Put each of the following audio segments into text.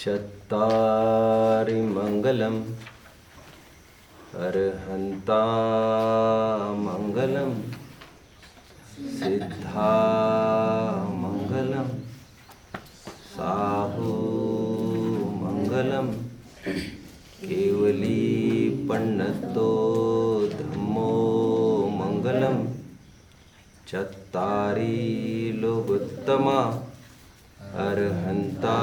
चत्तारि मंगलम अर्हन्ता मंगलम सिद्धा मंगलम साहू मंगलम केवली पन्नतो धम्मो मंगलम चत्तारि लोकोत्तमा अर्हन्ता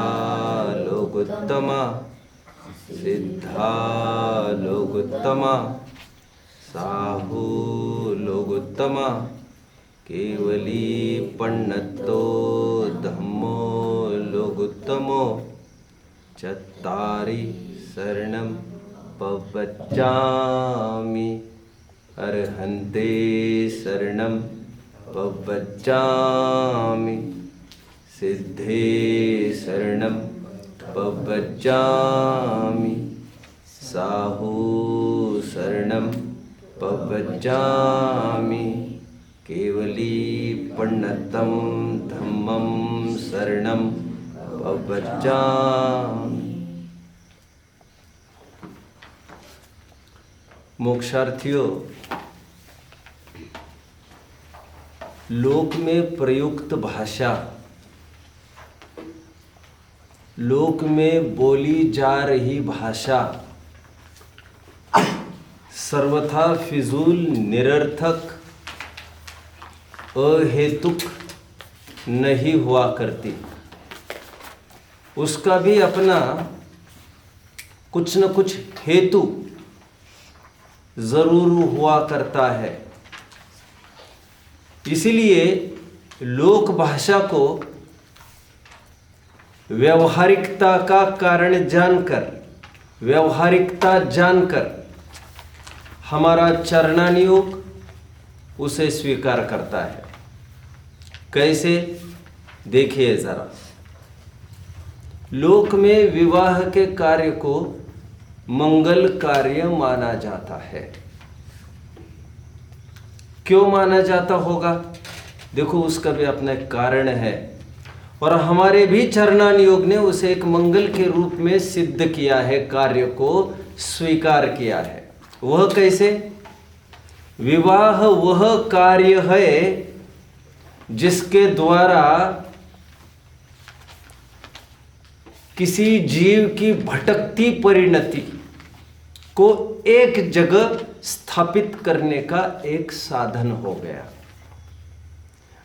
लोकोत्तमा सिद्धा लोकोत्तमा साहू लोकोत्तमा केवली पन्नतो धम्मो लोकोत्तमो चत्तारि शरणं पवज्जामि अर्हन्ते शरणं पवज्जामि सिद्धे शरणं पवज्जामि साहू शरणं पवज्जामि केवली पन्नतं धम्मं शरणं पवज्जामि। मोक्षार्थियों, लोक में प्रयुक्त भाषा, लोक में बोली जा रही भाषा सर्वथा फिजूल, निरर्थक, अहेतुक नहीं हुआ करती। उसका भी अपना कुछ न कुछ हेतु जरूर हुआ करता है। इसीलिए लोक भाषा को व्यवहारिकता का कारण जानकर, व्यवहारिकता जानकर हमारा चरणानुयोग उसे स्वीकार करता है। कैसे? देखिए जरा। लोक में विवाह के कार्य को मंगल कार्य माना जाता है। क्यों माना जाता होगा? देखो, उसका भी अपना एक कारण है और हमारे भी चरणानुयोग ने उसे एक मंगल के रूप में सिद्ध किया है, कार्य को स्वीकार किया है। वह कैसे? विवाह वह कार्य है जिसके द्वारा किसी जीव की भटकती परिणति को एक जगह स्थापित करने का एक साधन हो गया।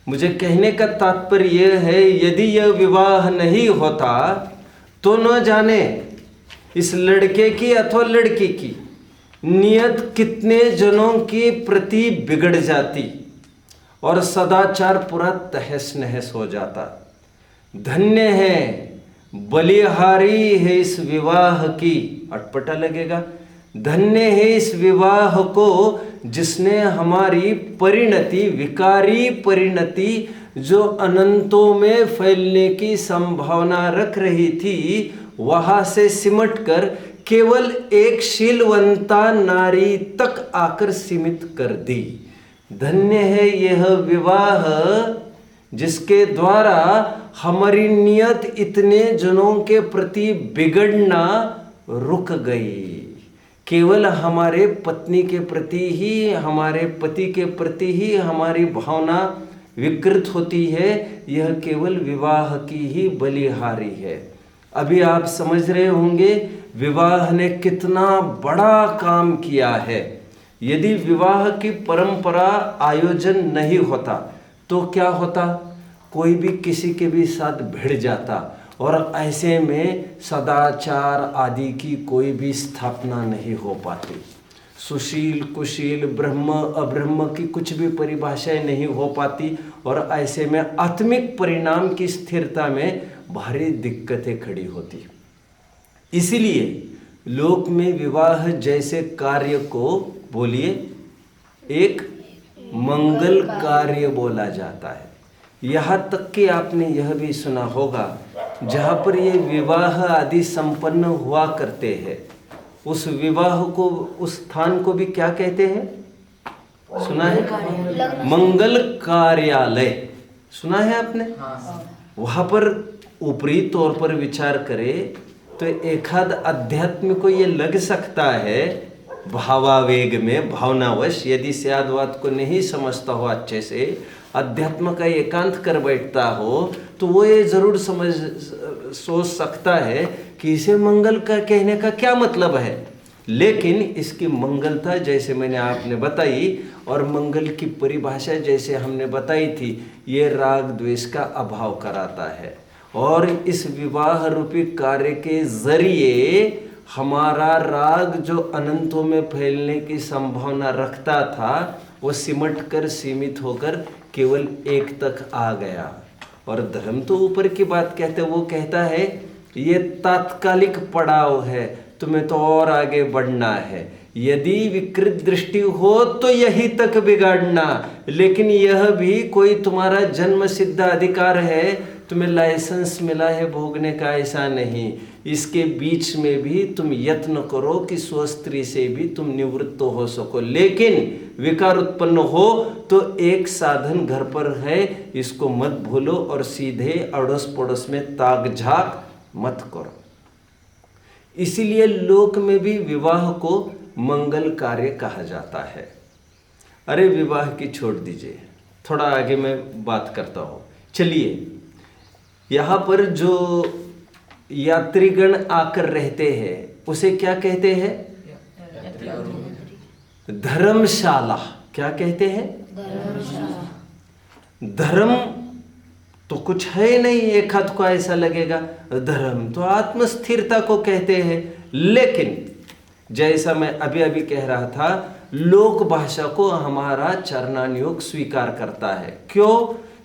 मुझे कहने का तात्पर्य यह है, यदि यह विवाह नहीं होता तो न जाने इस लड़के की अथवा लड़की की नियत कितने जनों के प्रति बिगड़ जाती और सदाचार पूरा तहस नहस हो जाता। धन्य है, बलिहारी है इस विवाह की, अटपटा लगेगा, धन्य है इस विवाह को जिसने हमारी परिणति, विकारी परिणति जो अनंतों में फैलने की संभावना रख रही थी, वहां से सिमटकर केवल एक शीलवंता नारी तक आकर सीमित कर दी। धन्य है यह विवाह जिसके द्वारा हमारी नियत इतने जनों के प्रति बिगड़ना रुक गई। केवल हमारे पत्नी के प्रति ही, हमारे पति के प्रति ही हमारी भावना विकृत होती है। यह केवल विवाह की ही बलिहारी है। अभी आप समझ रहे होंगे विवाह ने कितना बड़ा काम किया है। यदि विवाह की परंपरा आयोजन नहीं होता तो क्या होता? कोई भी किसी के भी साथ भिड़ जाता और ऐसे में सदाचार आदि की कोई भी स्थापना नहीं हो पाती। सुशील, कुशील, ब्रह्म, अब्रह्म की कुछ भी परिभाषाएं नहीं हो पाती और ऐसे में आत्मिक परिणाम की स्थिरता में भारी दिक्कतें खड़ी होती। इसीलिए लोक में विवाह जैसे कार्य को, बोलिए, एक मंगल कार्य बोला जाता है। यहाँ तक कि आपने यह भी सुना होगा, जहाँ पर ये विवाह आदि संपन्न हुआ करते हैं, उस विवाह को, उस स्थान को भी क्या कहते हैं? सुना है? मंगल कार्यालय। सुना है आपने? वहाँ पर ऊपरी तौर पर विचार करें तो एकाध अध्यात्म को ये लग सकता है भावावेग में, भावनावश, यदि स्यादवाद को नहीं समझता हो अच्छे से, अध्यात्म का एकांत कर बैठता हो, तो वो ये जरूर सोच सकता है कि इसे मंगल का कहने का क्या मतलब है। लेकिन इसकी मंगलता जैसे मैंने आपने बताई और मंगल की परिभाषा जैसे हमने बताई थी, ये राग द्वेष का अभाव कराता है। और इस विवाह रूपी कार्य के जरिए हमारा राग जो अनंतों में फैलने की संभावना रखता था, वो सिमट कर सीमित होकर केवल एक तक आ गया। और धर्म तो ऊपर की बात कहते, वो कहता है ये तात्कालिक पड़ाव है, तुम्हें तो और आगे बढ़ना है। यदि विकृत दृष्टि हो तो यही तक बिगाड़ना, लेकिन यह भी कोई तुम्हारा जन्म सिद्ध अधिकार है, तुम्हें लाइसेंस मिला है भोगने का, ऐसा नहीं। इसके बीच में भी तुम यत्न करो कि स्वस्त्री से भी तुम निवृत्त हो सको। लेकिन विकार उत्पन्न हो तो एक साधन घर पर है, इसको मत भूलो और सीधे अड़ोस पड़ोस में ताक झाक मत करो। इसीलिए लोक में भी विवाह को मंगल कार्य कहा जाता है। अरे विवाह की छोड़ दीजिए, थोड़ा आगे मैं बात करता हूँ। चलिए, यहाँ पर जो यात्रीगण आकर रहते हैं उसे क्या कहते हैं? धर्मशाला। क्या कहते हैं? धर्म तो कुछ है नहीं, एक हाथ को ऐसा लगेगा। धर्म तो आत्मस्थिरता को कहते हैं। लेकिन जैसा मैं अभी अभी कह रहा था, लोक भाषा को हमारा चरणानुयोग स्वीकार करता है। क्यों?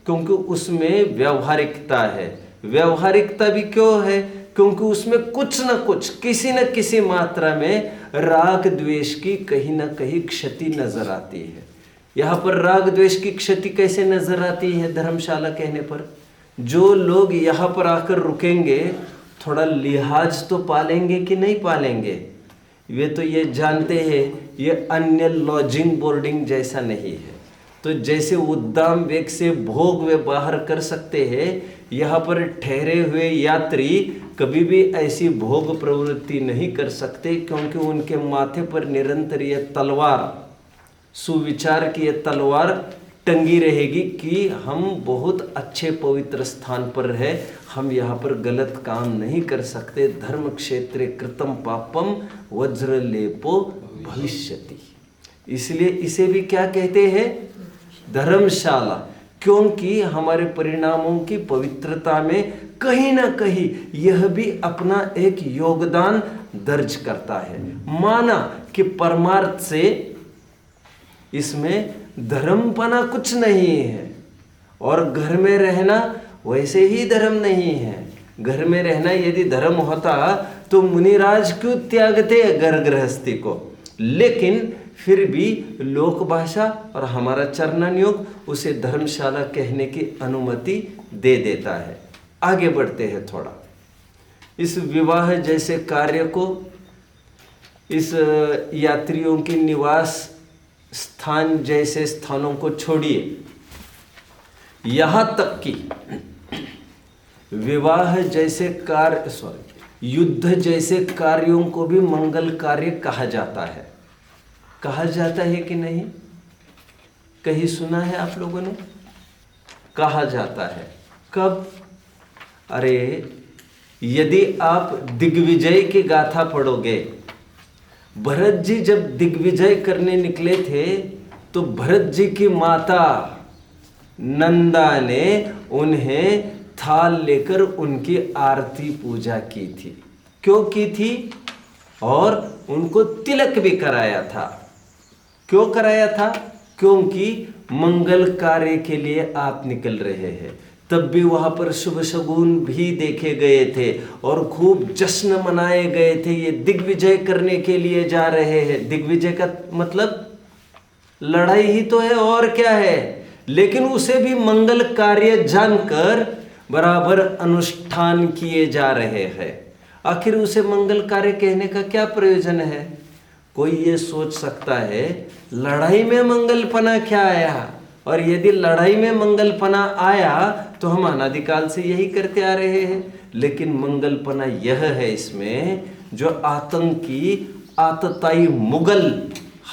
क्योंकि उसमें व्यवहारिकता है। व्यवहारिकता भी क्यों है? क्योंकि उसमें कुछ न कुछ, किसी न किसी मात्रा में राग द्वेष की कहीं ना कहीं क्षति नजर आती है। यहाँ पर राग द्वेष की क्षति कैसे नजर आती है? धर्मशाला कहने पर जो लोग यहाँ पर आकर रुकेंगे, थोड़ा लिहाज तो पालेंगे कि नहीं पालेंगे? वे तो ये जानते हैं ये अन्य लॉजिंग बोर्डिंग जैसा नहीं है। तो जैसे उद्दाम वेग से भोग वे बाहर कर सकते हैं, यहाँ पर ठहरे हुए यात्री कभी भी ऐसी भोग प्रवृत्ति नहीं कर सकते, क्योंकि उनके माथे पर निरंतर यह तलवार, सुविचार की यह तलवार टंगी रहेगी कि हम बहुत अच्छे पवित्र स्थान पर है, हम यहाँ पर गलत काम नहीं कर सकते। धर्म क्षेत्रे कृतम पापम वज्रलेपो भविष्यति। इसलिए इसे भी क्या कहते हैं? धर्मशाला। क्योंकि हमारे परिणामों की पवित्रता में कहीं ना कहीं यह भी अपना एक योगदान दर्ज करता है। माना कि परमार्थ से इसमें धर्मपना कुछ नहीं है, और घर में रहना वैसे ही धर्म नहीं है। घर में रहना यदि धर्म होता तो मुनिराज क्यों त्यागते घर गृहस्थी को? लेकिन फिर भी लोक भाषा और हमारा चरणानुयोग उसे धर्मशाला कहने की अनुमति दे देता है। आगे बढ़ते हैं थोड़ा। इस विवाह जैसे कार्य को, इस यात्रियों की निवास स्थान जैसे स्थानों को छोड़िए, यहाँ तक कि विवाह जैसे कार्य, युद्ध जैसे कार्यों को भी मंगल कार्य कहा जाता है। कहा जाता है कि नहीं? कहीं सुना है आप लोगों ने? कहा जाता है। कब? अरे यदि आप दिग्विजय की गाथा पढ़ोगे, भरत जी जब दिग्विजय करने निकले थे तो भरत जी की माता नंदा ने उन्हें थाल लेकर उनकी आरती पूजा की थी। क्यों की थी? और उनको तिलक भी कराया था। क्यों कराया था? क्योंकि मंगल कार्य के लिए आप निकल रहे हैं। तब भी वहाँ पर शुभ शगुन भी देखे गए थे और खूब जश्न मनाए गए थे। ये दिग्विजय करने के लिए जा रहे हैं। दिग्विजय का मतलब लड़ाई ही तो है, और क्या है? लेकिन उसे भी मंगल कार्य जानकर बराबर अनुष्ठान किए जा रहे हैं। आखिर उसे मंगल कार्य कहने का क्या प्रयोजन है? कोई ये सोच सकता है लड़ाई में मंगलपना क्या आया, और यदि लड़ाई में मंगलपना आया तो हम अनादिकाल से यही करते आ रहे हैं। लेकिन मंगलपना यह है इसमें, जो आतंकी आतताई मुगल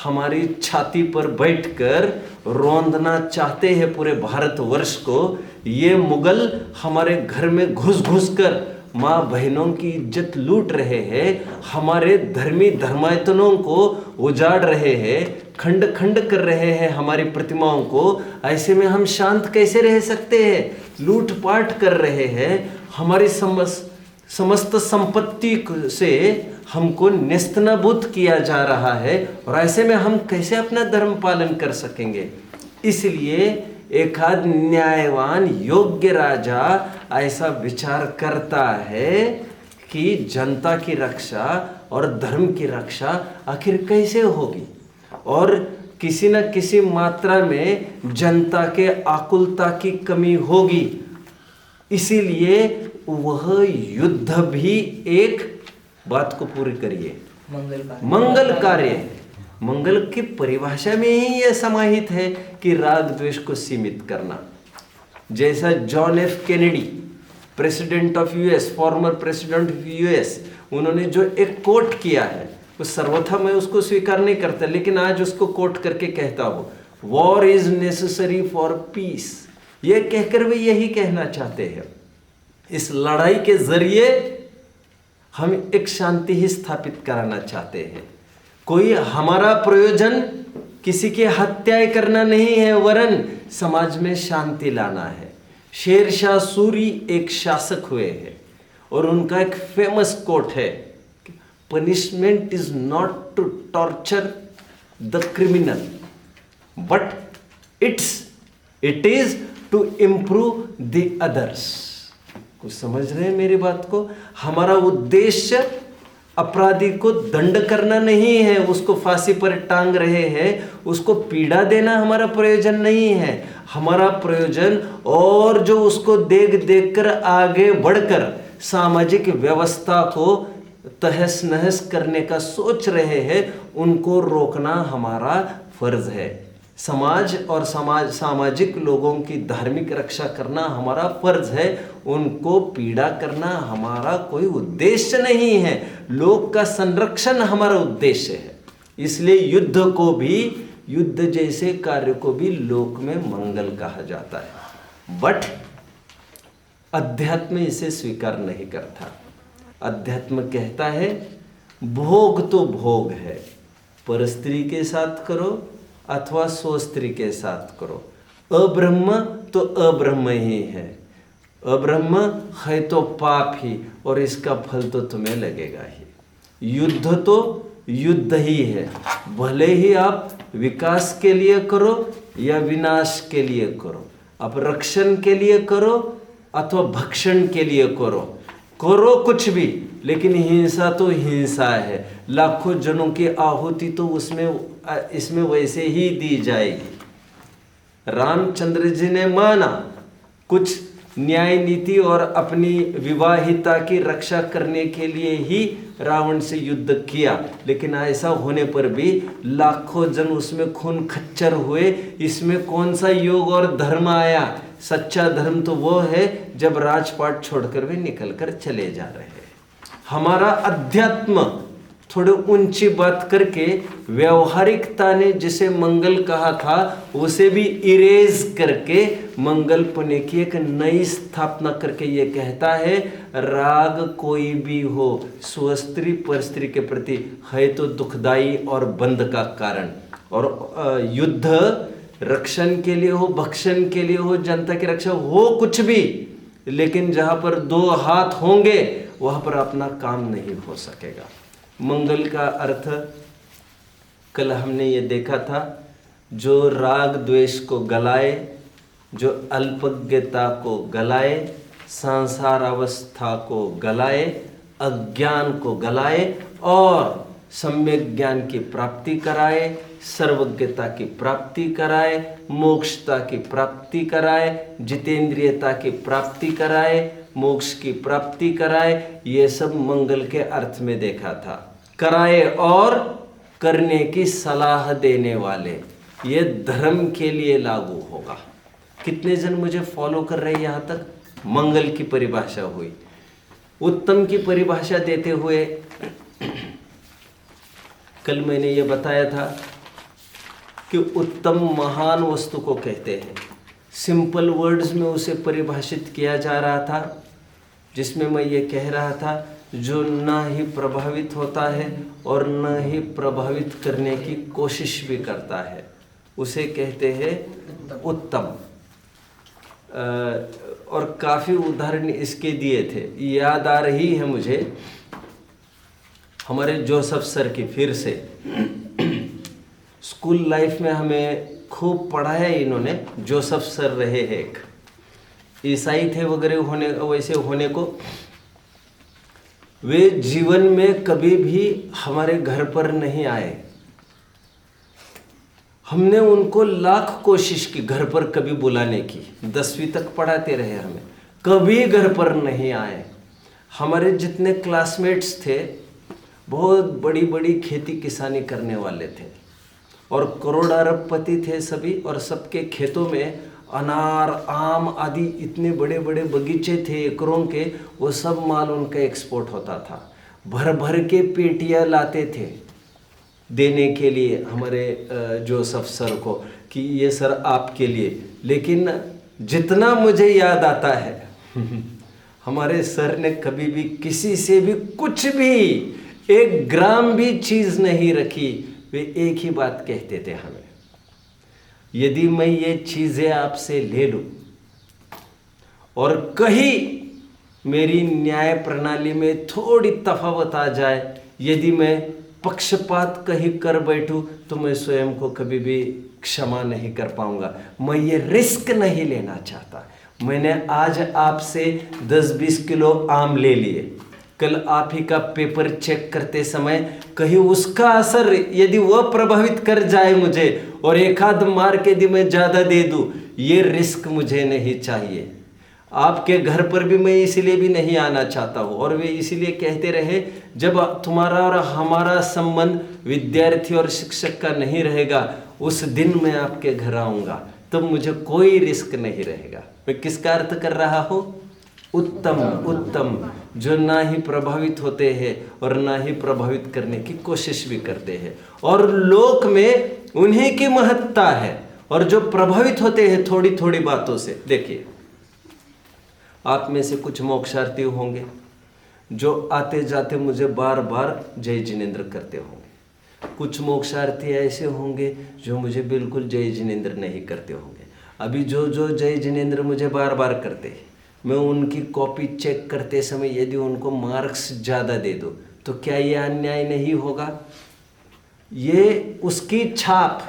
हमारी छाती पर बैठकर रौंदना चाहते हैं पूरे भारतवर्ष को, ये मुगल हमारे घर में घुस घुस कर माँ बहनों की इज्जत लूट रहे हैं, हमारे धर्मी धर्मायतनों को उजाड़ रहे हैं, खंड खंड कर रहे हैं हमारी प्रतिमाओं को। ऐसे में हम शांत कैसे रह सकते हैं? लूटपाट कर रहे हैं, हमारी समस्त संपत्ति से हमको नेस्तनाबूद किया जा रहा है, और ऐसे में हम कैसे अपना धर्म पालन कर सकेंगे? इसलिए एकाध न्यायवान योग्य राजा ऐसा विचार करता है कि जनता की रक्षा और धर्म की रक्षा आखिर कैसे होगी, और किसी न किसी मात्रा में जनता के आकुलता की कमी होगी। इसीलिए वह युद्ध भी एक बात को पूरी करिए, मंगल कार्य। मंगल की परिभाषा में ही यह समाहित है कि राग द्वेष को सीमित करना। जैसा John F Kennedy, president of US, former president of US, उन्होंने जो एक कोट किया है, वो सर्वथा मैं उसको स्वीकार नहीं करता, लेकिन आज उसको कोट करके कहता हूँ, war is necessary for piece. ये कहकर वे यही कहना चाहते हैं, इस लड़ाई के जरिए हम एक शांति ही स्थापित कराना चाहते हैं। कोई हमारा प्रयोजन किसी की हत्या करना नहीं है, वरन समाज में शांति लाना है। शेरशाह सूरी एक शासक हुए हैं, और उनका एक फेमस कोट है, punishment is not to torture the criminal but it is to improve the others. कुछ समझ रहे हैं मेरी बात को? हमारा उद्देश्य अपराधी को दंड करना नहीं है, उसको फांसी पर टांग रहे हैं, उसको पीड़ा देना हमारा प्रयोजन नहीं है। हमारा प्रयोजन, और जो उसको देख देख कर आगे बढ़कर सामाजिक व्यवस्था को तहस नहस करने का सोच रहे हैं, उनको रोकना हमारा फर्ज है। समाज और सामाजिक लोगों की धार्मिक रक्षा करना हमारा फर्ज है, उनको पीड़ा करना हमारा कोई उद्देश्य नहीं है। लोक का संरक्षण हमारा उद्देश्य है। इसलिए युद्ध जैसे कार्य को भी लोक में मंगल कहा जाता है, बट अध्यात्म इसे स्वीकार नहीं करता। अध्यात्म कहता है भोग तो भोग है, पर स्त्री के साथ करो अथवा स्व स्त्री के साथ करो, अब्रह्म तो अब्रह्म ही है, अब्रह्म है तो पाप ही, और इसका फल तो तुम्हें लगेगा ही। युद्ध तो युद्ध ही है, भले ही आप विकास के लिए करो या विनाश के लिए करो, आप रक्षण के लिए करो अथवा भक्षण के लिए करो कुछ भी, लेकिन हिंसा तो हिंसा है। लाखों जनों की आहुति तो इसमें वैसे ही दी जाएगी। रामचंद्र जी ने माना, कुछ न्याय नीति और अपनी विवाहिता की रक्षा करने के लिए ही रावण से युद्ध किया, लेकिन ऐसा होने पर भी लाखों जन उसमें खून खच्चर हुए। इसमें कौन सा योग और धर्म आया? सच्चा धर्म तो वो है जब राजपाट छोड़कर वे निकल कर चले जा रहे हैं। हमारा अध्यात्म थोड़ी ऊंची बात करके व्यवहारिकता ने जिसे मंगल कहा था उसे भी इरेज करके मंगल पुण्य की एक नई स्थापना करके ये कहता है, राग कोई भी हो स्वस्त्री परस्त्री के प्रति है तो दुखदाई और बंध का कारण, और युद्ध रक्षण के लिए हो, भक्षण के लिए हो, जनता की रक्षा हो, कुछ भी, लेकिन जहां पर दो हाथ होंगे वहां पर अपना काम नहीं हो सकेगा। मंगल का अर्थ कल हमने ये देखा था, जो राग द्वेष को गलाए, जो अल्पज्ञता को गलाए, संसार अवस्था को गलाए, अज्ञान को गलाए और सम्यक ज्ञान की प्राप्ति कराए, सर्वज्ञता की प्राप्ति कराए, मोक्षता की प्राप्ति कराए, जितेंद्रियता की प्राप्ति कराए, मोक्ष की प्राप्ति कराए। ये सब मंगल के अर्थ में देखा था। कराए और करने की सलाह देने वाले, ये धर्म के लिए लागू होगा। कितने जन मुझे फॉलो कर रहे हैं यहाँ तक? मंगल की परिभाषा हुई। उत्तम की परिभाषा देते हुए कल मैंने ये बताया था कि उत्तम महान वस्तु को कहते हैं। सिंपल वर्ड्स में उसे परिभाषित किया जा रहा था, जिसमें मैं ये कह रहा था जो ना ही प्रभावित होता है और न ही प्रभावित करने की कोशिश भी करता है, उसे कहते हैं उत्तम। और काफ़ी उदाहरण इसके दिए थे। याद आ रही है मुझे हमारे जोसेफ सर की, फिर से स्कूल लाइफ में हमें खूब पढ़ाया इन्होंने। जोसेफ सर रहे हैं, एक ईसाई थे वगैरह होने, वैसे होने को वे जीवन में कभी भी हमारे घर पर नहीं आए। हमने उनको लाख कोशिश की घर पर कभी बुलाने की, 10वीं तक पढ़ाते रहे, हमें कभी घर पर नहीं आए। हमारे जितने क्लासमेट्स थे बहुत बड़ी बड़ी खेती किसानी करने वाले थे और करोड़ अरबपति थे सभी, और सबके खेतों में अनार आम आदि इतने बड़े बड़े बगीचे थे एकड़ों के, वो सब माल उनका एक्सपोर्ट होता था। भर भर के पेटियां लाते थे देने के लिए हमारे जोसेफ सर को कि ये सर आपके लिए। लेकिन जितना मुझे याद आता है हमारे सर ने कभी भी किसी से भी कुछ भी 1 ग्राम भी चीज़ नहीं रखी। वे एक ही बात कहते थे हमें, यदि मैं ये चीज़ें आपसे ले लूँ और कहीं मेरी न्याय प्रणाली में थोड़ी तफावत आ जाए, यदि मैं पक्षपात कहीं कर बैठूं, तो मैं स्वयं को कभी भी क्षमा नहीं कर पाऊंगा। मैं ये रिस्क नहीं लेना चाहता। मैंने आज आपसे 10-20 किलो आम ले लिए, कल आप ही का पेपर चेक करते समय कहीं उसका असर यदि वह प्रभावित कर जाए मुझे और एक आध मार के यदि मैं ज़्यादा दे दूं, ये रिस्क मुझे नहीं चाहिए। आपके घर पर भी मैं इसलिए भी नहीं आना चाहता हूँ। और वे इसीलिए कहते रहे, जब तुम्हारा और हमारा संबंध विद्यार्थी और शिक्षक का नहीं रहेगा, उस दिन मैं आपके घर आऊँगा, तब मुझे कोई रिस्क नहीं रहेगा। मैं किसका अर्थ कर रहा हूँ? उत्तम, उत्तम, जो ना ही प्रभावित होते हैं और ना ही प्रभावित करने की कोशिश भी करते हैं, और लोक में उन्हीं की महत्ता है। और जो प्रभावित होते हैं थोड़ी थोड़ी बातों से, देखिए आप में से कुछ मोक्षार्थी होंगे जो आते जाते मुझे बार बार जय जिनेंद्र करते होंगे। कुछ मोक्षार्थी ऐसे होंगे जो मुझे बिल्कुल जय जिनेंद्र नहीं करते होंगे। अभी जो जय जिनेंद्र मुझे बार बार करते हैं, मैं उनकी कॉपी चेक करते समय यदि उनको मार्क्स ज़्यादा दे दूँ तो क्या ये अन्याय नहीं होगा? ये उसकी छाप,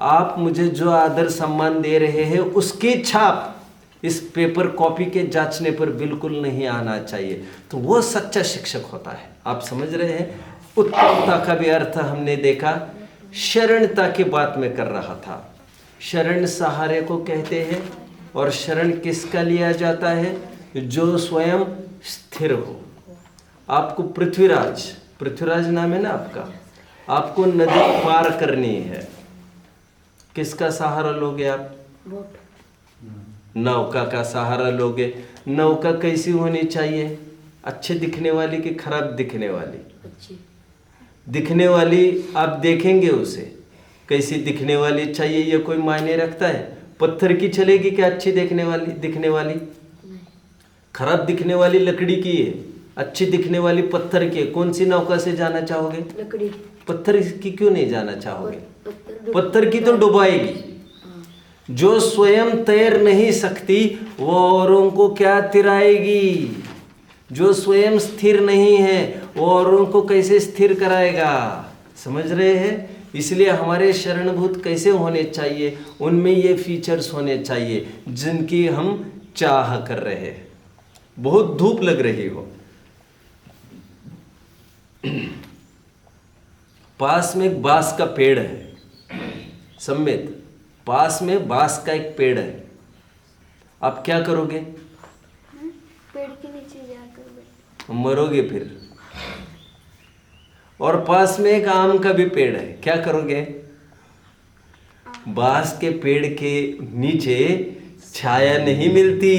आप मुझे जो आदर सम्मान दे रहे हैं उसकी छाप इस पेपर कॉपी के जांचने पर बिल्कुल नहीं आना चाहिए। तो वो सच्चा शिक्षक होता है। आप समझ रहे हैं? उत्तमता का भी अर्थ हमने देखा। शरणता की बात में कर रहा था। शरण सहारे को कहते हैं, और शरण किसका लिया जाता है? जो स्वयं स्थिर हो। आपको पृथ्वीराज नाम है ना आपका, आपको नदी पार करनी है, किसका सहारा लोगे आप? नौका का सहारा लोगे। नौका कैसी होनी चाहिए? अच्छे दिखने वाली कि खराब दिखने वाली? अच्छी दिखने वाली। आप देखेंगे उसे कैसी दिखने वाली चाहिए, ये कोई मायने रखता है? पत्थर की चलेगी क्या अच्छी दिखने वाली? खराब दिखने वाली लकड़ी की है, अच्छी दिखने वाली पत्थर की है। कौन सी नौका से जाना चाहोगे? लकड़ी। पत्थर की क्यों नहीं जाना चाहोगे? पत्थर की तो डुबाएगी। जो स्वयं तैर नहीं सकती वो औरों को क्या तिराएगी? जो स्वयं स्थिर नहीं है वो औरों को कैसे स्थिर कराएगा? समझ रहे हैं? इसलिए हमारे शरणभूत कैसे होने चाहिए? उनमें ये फीचर्स होने चाहिए जिनकी हम चाह कर रहे हैं। बहुत धूप लग रही हो, पास में एक बांस का पेड़ है, सम्मित पास में बांस का एक पेड़ है, आप क्या करोगे? पेड़ के नीचे जाकर मरोगे फिर। और पास में एक आम का भी पेड़ है, क्या करोगे? बांस के पेड़ के नीचे छाया नहीं मिलती,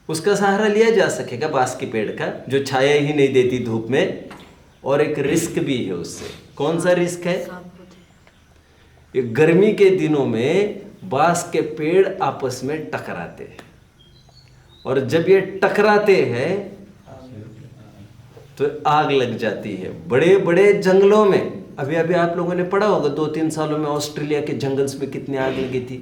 उसका सहारा लिया जा सकेगा बांस के पेड़ का, जो छाया ही नहीं देती धूप में, और एक रिस्क भी है उससे। कौन सा रिस्क है? ये गर्मी के दिनों में बांस के पेड़ आपस में टकराते हैं, और जब ये टकराते हैं तो आग लग जाती है। बड़े बड़े जंगलों में अभी अभी आप लोगों ने पढ़ा होगा, 2-3 सालों में ऑस्ट्रेलिया के जंगल्स में कितनी आग लगी थी,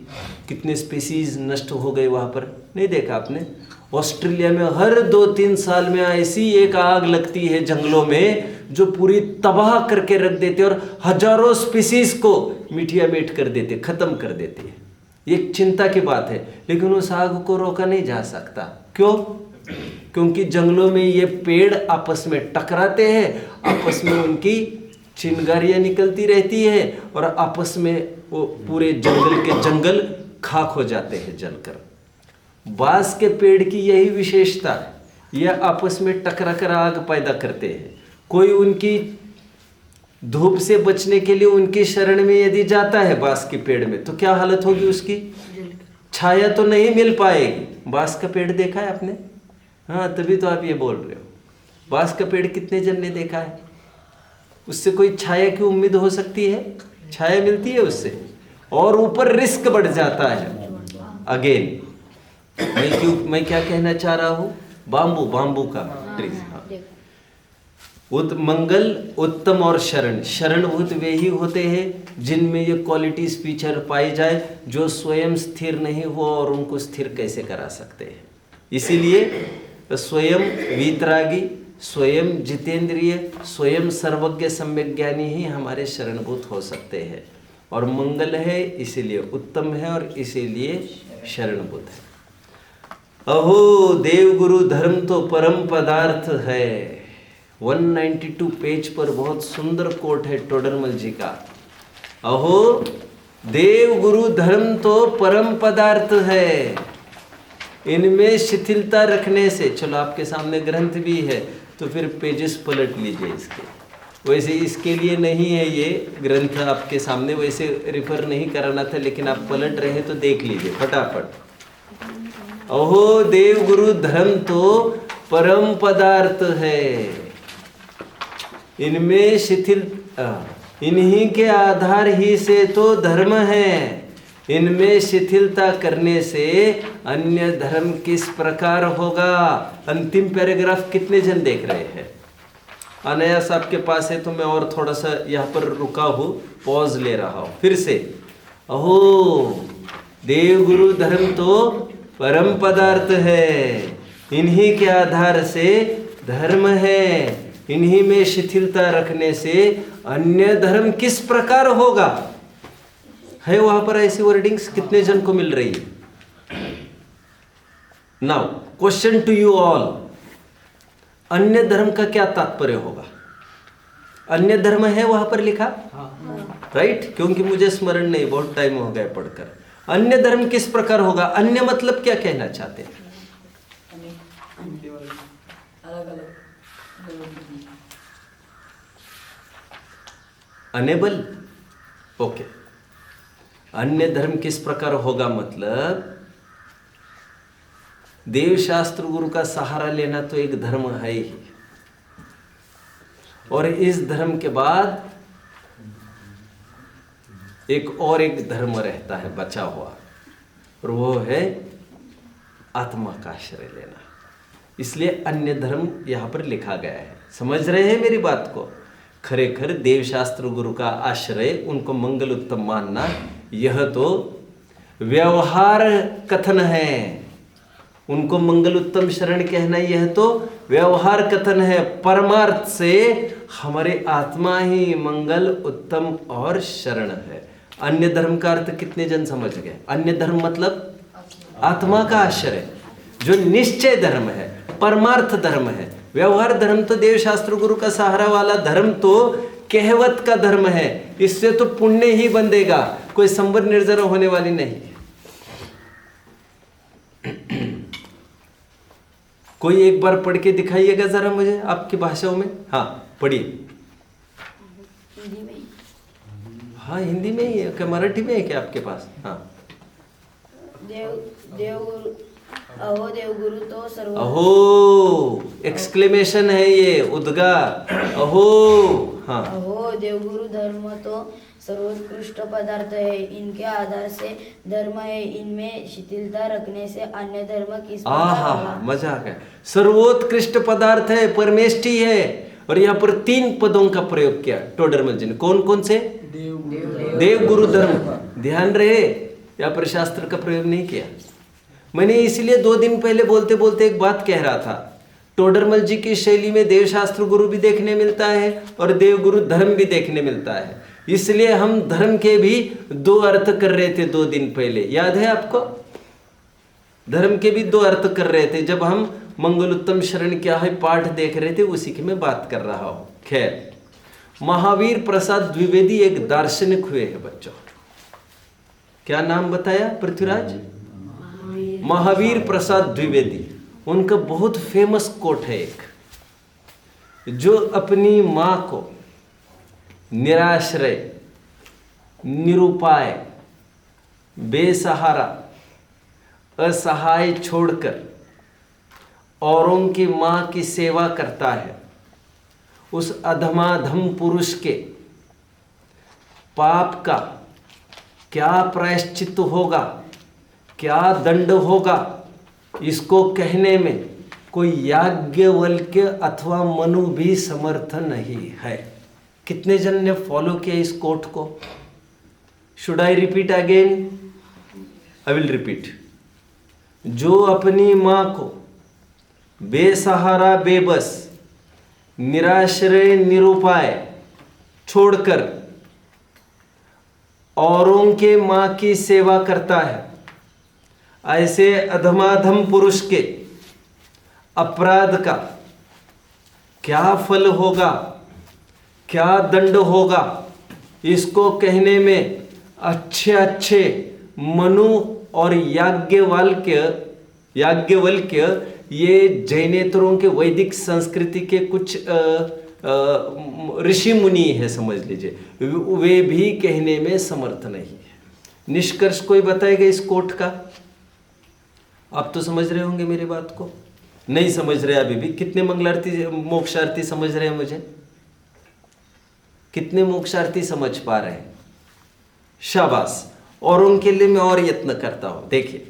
कितने स्पीसीज नष्ट हो गए वहाँ पर, नहीं देखा आपने? ऑस्ट्रेलिया में हर 2-3 साल में ऐसी एक आग लगती है जंगलों में जो पूरी तबाह करके रख देते और हजारों स्पीसीज को मिठिया मेट कर देते, खत्म कर देते हैं। एक चिंता की बात है, लेकिन उस आग को रोका नहीं जा सकता। क्यों? क्योंकि जंगलों में ये पेड़ आपस में टकराते हैं, आपस में उनकी चिंगारियां निकलती रहती है, और आपस में वो पूरे जंगल के जंगल खाक हो जाते हैं जलकर। बांस के पेड़ की यही विशेषता है, यह आपस में टकरा कर आग पैदा करते हैं। कोई उनकी धूप से बचने के लिए उनकी शरण में यदि जाता है बांस के पेड़ में, तो क्या हालत होगी उसकी? छाया तो नहीं मिल पाएगी। बांस का पेड़ देखा है आपने? हाँ, तभी तो आप ये बोल रहे हो। बांस का पेड़ कितने जन ने देखा है? उससे कोई छाया की उम्मीद हो सकती है? छाया मिलती है उससे, और ऊपर रिस्क बढ़ जाता है। अगेन मैं क्या कहना चाह रहा हूँ? बाम्बू का ट्री। मंगल, उत्तम और शरण। शरणभूत वे ही होते हैं जिनमें ये क्वालिटीज फीचर पाई जाए जो स्वयं स्थिर नहीं हो और उनको स्थिर कैसे करा सकते हैं। इसीलिए स्वयं वीतरागी, स्वयं जितेंद्रिय, स्वयं सर्वज्ञ सम्यक ज्ञानी ही हमारे शरणभूत हो सकते हैं। और मंगल है इसीलिए उत्तम है, और इसीलिए शरणभूत है। अहो देव गुरु धर्म तो परम पदार्थ है। 192 पेज पर बहुत सुंदर कोट है टोडरमल जी का। अहो देव गुरु धर्म तो परम पदार्थ है, इनमें शिथिलता रखने से। चलो आपके सामने ग्रंथ भी है, तो फिर पेजेस पलट लीजिए इसके। वैसे इसके लिए नहीं है ये ग्रंथ आपके सामने, वैसे रिफर नहीं कराना था, लेकिन आप पलट रहे तो देख लीजिए फटाफट। अहो देव गुरु धर्म तो परम पदार्थ है, इनमें शिथिल इन्हीं के आधार ही से तो धर्म है, इनमें शिथिलता करने से अन्य धर्म किस प्रकार होगा। अंतिम पैराग्राफ कितने जन देख रहे हैं? अनायास आपके पास है तो मैं और थोड़ा सा यहाँ पर रुका हूँ, पॉज ले रहा हूँ फिर से। अहो देव गुरु धर्म तो परम पदार्थ है, इन्हीं के आधार से धर्म है, इन्हीं में शिथिलता रखने से अन्य धर्म किस प्रकार होगा। है वहां पर ऐसी वर्डिंग्स कितने जन को मिल रही है? Now question to you all, अन्य धर्म का क्या तात्पर्य होगा? अन्य धर्म है वहां पर लिखा? राइट? क्योंकि मुझे स्मरण नहीं, बहुत टाइम हो गया पढ़कर। अन्य धर्म किस प्रकार होगा? अन्य मतलब क्या कहना चाहते हैं? अनेबल। ओके, अन्य धर्म किस प्रकार होगा मतलब देव शास्त्र गुरु का सहारा लेना तो एक धर्म है ही, और इस धर्म के बाद एक धर्म रहता है बचा हुआ, और वो है आत्मा का आश्रय लेना। इसलिए अन्य धर्म यहां पर लिखा गया है। समझ रहे हैं मेरी बात को? खरेखर देव शास्त्र गुरु का आश्रय, उनको मंगल उत्तम मानना, यह तो व्यवहार कथन है। उनको मंगल उत्तम शरण कहना यह तो व्यवहार कथन है। परमार्थ से हमारे आत्मा ही मंगल उत्तम और शरण है। अन्य धर्म का अर्थ कितने जन समझ गए? अन्य धर्म मतलब आत्मा का आश्रय, जो निश्चय धर्म है, परमार्थ धर्म है। व्यवहार धर्म तो देव शास्त्र गुरु का सहारा वाला धर्म तो कहवत का धर्म है, इससे तो पुण्य ही बंधेगा, कोई संबर निर्जर होने वाली नहीं। कोई एक बार पढ़ के दिखाइएगा जरा मुझे आपकी भाषाओं में। हाँ पढ़िए। हिंदी में? हाँ हिंदी में ही है क्या? मराठी में है क्या आपके पास? हाँ। देव अहो देवगुरु तो सर्व अहो एक्सक्लेमेशन है ये, उद्गार, अहो। हाँ, अहो देवगुरु धर्म तो सर्वोत्कृष्ट पदार्थ है, इनके आधार से धर्म है, इनमें शिथिलता रखने से अन्य धर्म किस प्रकार आहा, होगा? मजा आ गया। सर्वोत्कृष्ट पदार्थ है, परमेष्ठी है। और यहाँ पर 3 पदों का प्रयोग किया टोडरमल जी ने। कौन कौन से? देव गुरु धर्म। ध्यान रहे, यहाँ पर शास्त्र का प्रयोग नहीं किया। मैंने इसलिए 2 दिन पहले बोलते बोलते एक बात कह रहा था, टोडरमल जी की शैली में देव शास्त्र गुरु भी देखने मिलता है और देव गुरु धर्म भी देखने मिलता है। इसलिए हम धर्म के भी 2 अर्थ कर रहे थे 2 दिन पहले, याद है आपको? धर्म के भी 2 अर्थ कर रहे थे जब हम मंगलोत्तम शरण क्या है पाठ देख रहे थे, उसी की मैं बात कर रहा हूं। खैर, महावीर प्रसाद द्विवेदी एक दार्शनिक हुए हैं बच्चों। क्या नाम बताया पृथ्वीराज? महावीर प्रसाद द्विवेदी। उनका बहुत फेमस कोट है एक, जो अपनी मां को निराश्रय, निरुपाय, बेसहारा, असहाय छोड़कर औरों की मां की सेवा करता है, उस अधमाधम पुरुष के पाप का क्या प्रायश्चित होगा, क्या दंड होगा, इसको कहने में कोई याज्ञवल्क्य अथवा मनु भी समर्थ नहीं है। कितने जन ने फॉलो किया इस कोट को? Should I repeat again? I will repeat. जो अपनी मां को बेसहारा, बेबस, निराश्रय, निरुपाय छोड़कर औरों के मां की सेवा करता है, ऐसे अधमाधम पुरुष के अपराध का क्या फल होगा, क्या दंड होगा, इसको कहने में अच्छे अच्छे मनु और याज्ञवल्क्य ये जैनेतरों के वैदिक संस्कृति के कुछ ऋषि मुनि है समझ लीजिए, वे भी कहने में समर्थ नहीं है। निष्कर्ष कोई बताएगा इस कोट का? आप तो समझ रहे होंगे मेरी बात को। नहीं समझ रहे अभी भी? कितने मंगलार्थी मोक्षार्थी समझ रहे हैं मुझे? कितने मोक्षार्थी समझ पा रहे हैं? शाबाश। और उनके लिए मैं और यत्न करता हूं। देखिए,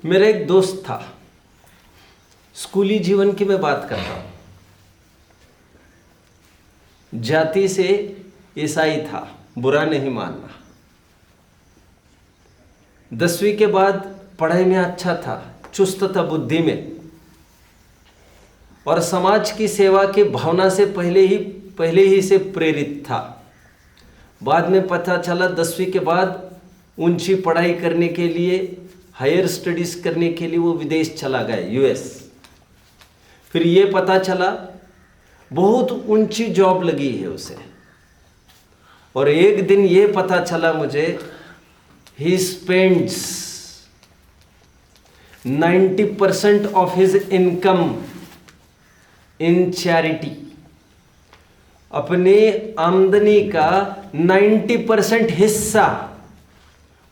मेरा एक दोस्त था, स्कूली जीवन की मैं बात करता हूं, जाति से ईसाई था, बुरा नहीं मानना। 10वीं के बाद पढ़ाई में अच्छा था, चुस्त था बुद्धि में, और समाज की सेवा की भावना से पहले ही से प्रेरित था। बाद में पता चला 10वीं के बाद ऊंची पढ़ाई करने के लिए, हायर स्टडीज करने के लिए वो विदेश चला गया, यूएस। फिर ये पता चला बहुत ऊंची जॉब लगी है उसे, और एक दिन ये पता चला मुझे, he spends 90% of his income in charity। अपने आमदनी का 90% हिस्सा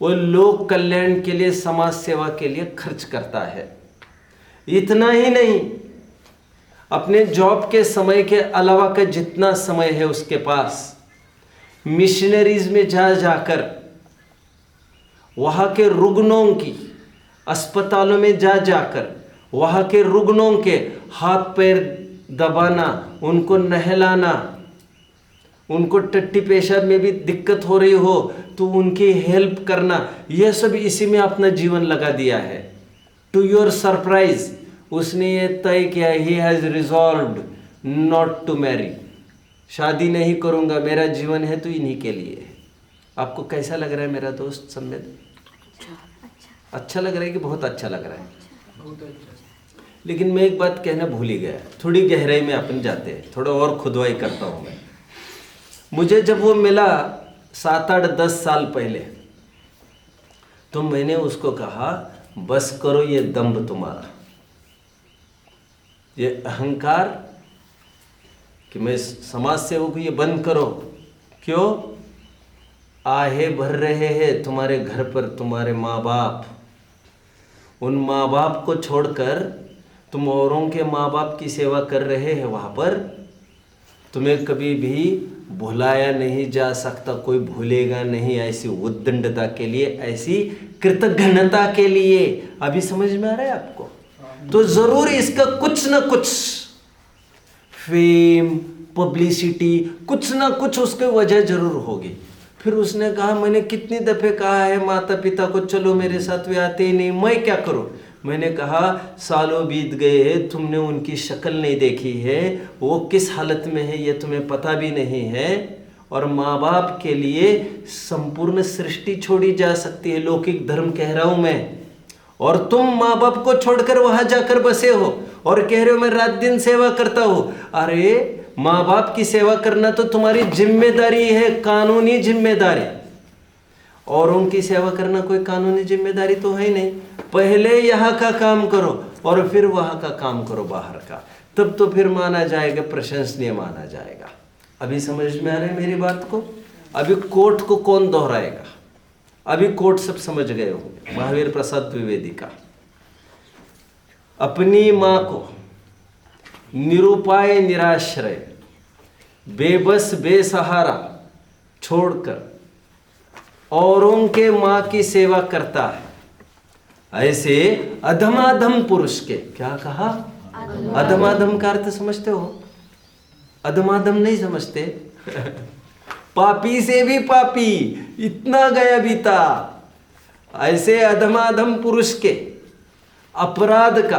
वो लोक कल्याण के लिए, समाज सेवा के लिए खर्च करता है। इतना ही नहीं, अपने जॉब के समय के अलावा का जितना समय है उसके पास, मिशनरीज में जाकर वहाँ के रुग्णों की, अस्पतालों में जाकर वहाँ के रुग्णों के हाथ पैर दबाना, उनको नहलाना, उनको टट्टी पेशाब में भी दिक्कत हो रही हो तो उनकी हेल्प करना, यह सब इसी में अपना जीवन लगा दिया है। टू योर सरप्राइज उसने ये तय किया, he has resolved not to marry. शादी नहीं करूँगा, मेरा जीवन है तो इन्हीं के लिए। आपको कैसा लग रहा है मेरा दोस्त सम्मेद? अच्छा लग रहा है कि बहुत अच्छा लग रहा है? बहुत अच्छा। लेकिन मैं एक बात कहना भूल ही गया, थोड़ी गहराई में अपन जाते हैं, थोड़ा और खुदवाई करता हूँ मैं। मुझे जब वो मिला 7, 8, 10 साल पहले, तो मैंने उसको कहा, बस करो ये दंभ तुम्हारा, ये अहंकार कि मैं समाज सेवक हूँ, ये बंद करो। क्यों? आहे भर रहे हैं तुम्हारे घर पर तुम्हारे माँ बाप, उन माँ बाप को छोड़कर तुम औरों के माँ बाप की सेवा कर रहे हैं, वहाँ पर तुम्हें कभी भी भुलाया नहीं जा सकता, कोई भूलेगा नहीं। ऐसी उद्दंडता के लिए, ऐसी कृतघ्नता के लिए। अभी समझ में आ रहा है आपको? तो जरूर इसका कुछ ना कुछ फेम, पब्लिसिटी, कुछ ना कुछ उसके वजह जरूर होगी। फिर उसने कहा, मैंने कितनी दफे कहा है माता पिता को, चलो मेरे साथ, वे आते ही नहीं, मैं क्या करूं? मैंने कहा सालों बीत गए हैं, तुमने उनकी शक्ल नहीं देखी है, वो किस हालत में है ये तुम्हें पता भी नहीं है। और माँ बाप के लिए संपूर्ण सृष्टि छोड़ी जा सकती है, लौकिक धर्म कह रहा हूं मैं। और तुम माँ बाप को छोड़कर वहां जाकर बसे हो और कह रहे हो मैं रात दिन सेवा करता हूं। अरे माँ बाप की सेवा करना तो तुम्हारी जिम्मेदारी है, कानूनी जिम्मेदारी। औरों की सेवा करना कोई कानूनी जिम्मेदारी तो है ही नहीं। पहले यहाँ का काम करो और फिर वहाँ का काम करो, बाहर का, तब तो फिर माना जाएगा, प्रशंसनीय माना जाएगा। अभी समझ में आ रहा है मेरी बात को? अभी कोर्ट को कौन दोहराएगा? अभी कोर्ट सब समझ गए होंगे। महावीर प्रसाद द्विवेदी का अपनी माँ को निरुपाय, निराश्रय, बेबस, बेसहारा छोड़कर औरों के माँ की सेवा करता है, ऐसे अधमाधम पुरुष के, क्या कहा? अधमाधम का अर्थ समझते हो? अधमाधम नहीं समझते? पापी से भी पापी, इतना गया बीता। ऐसे अधमाधम पुरुष के अपराध का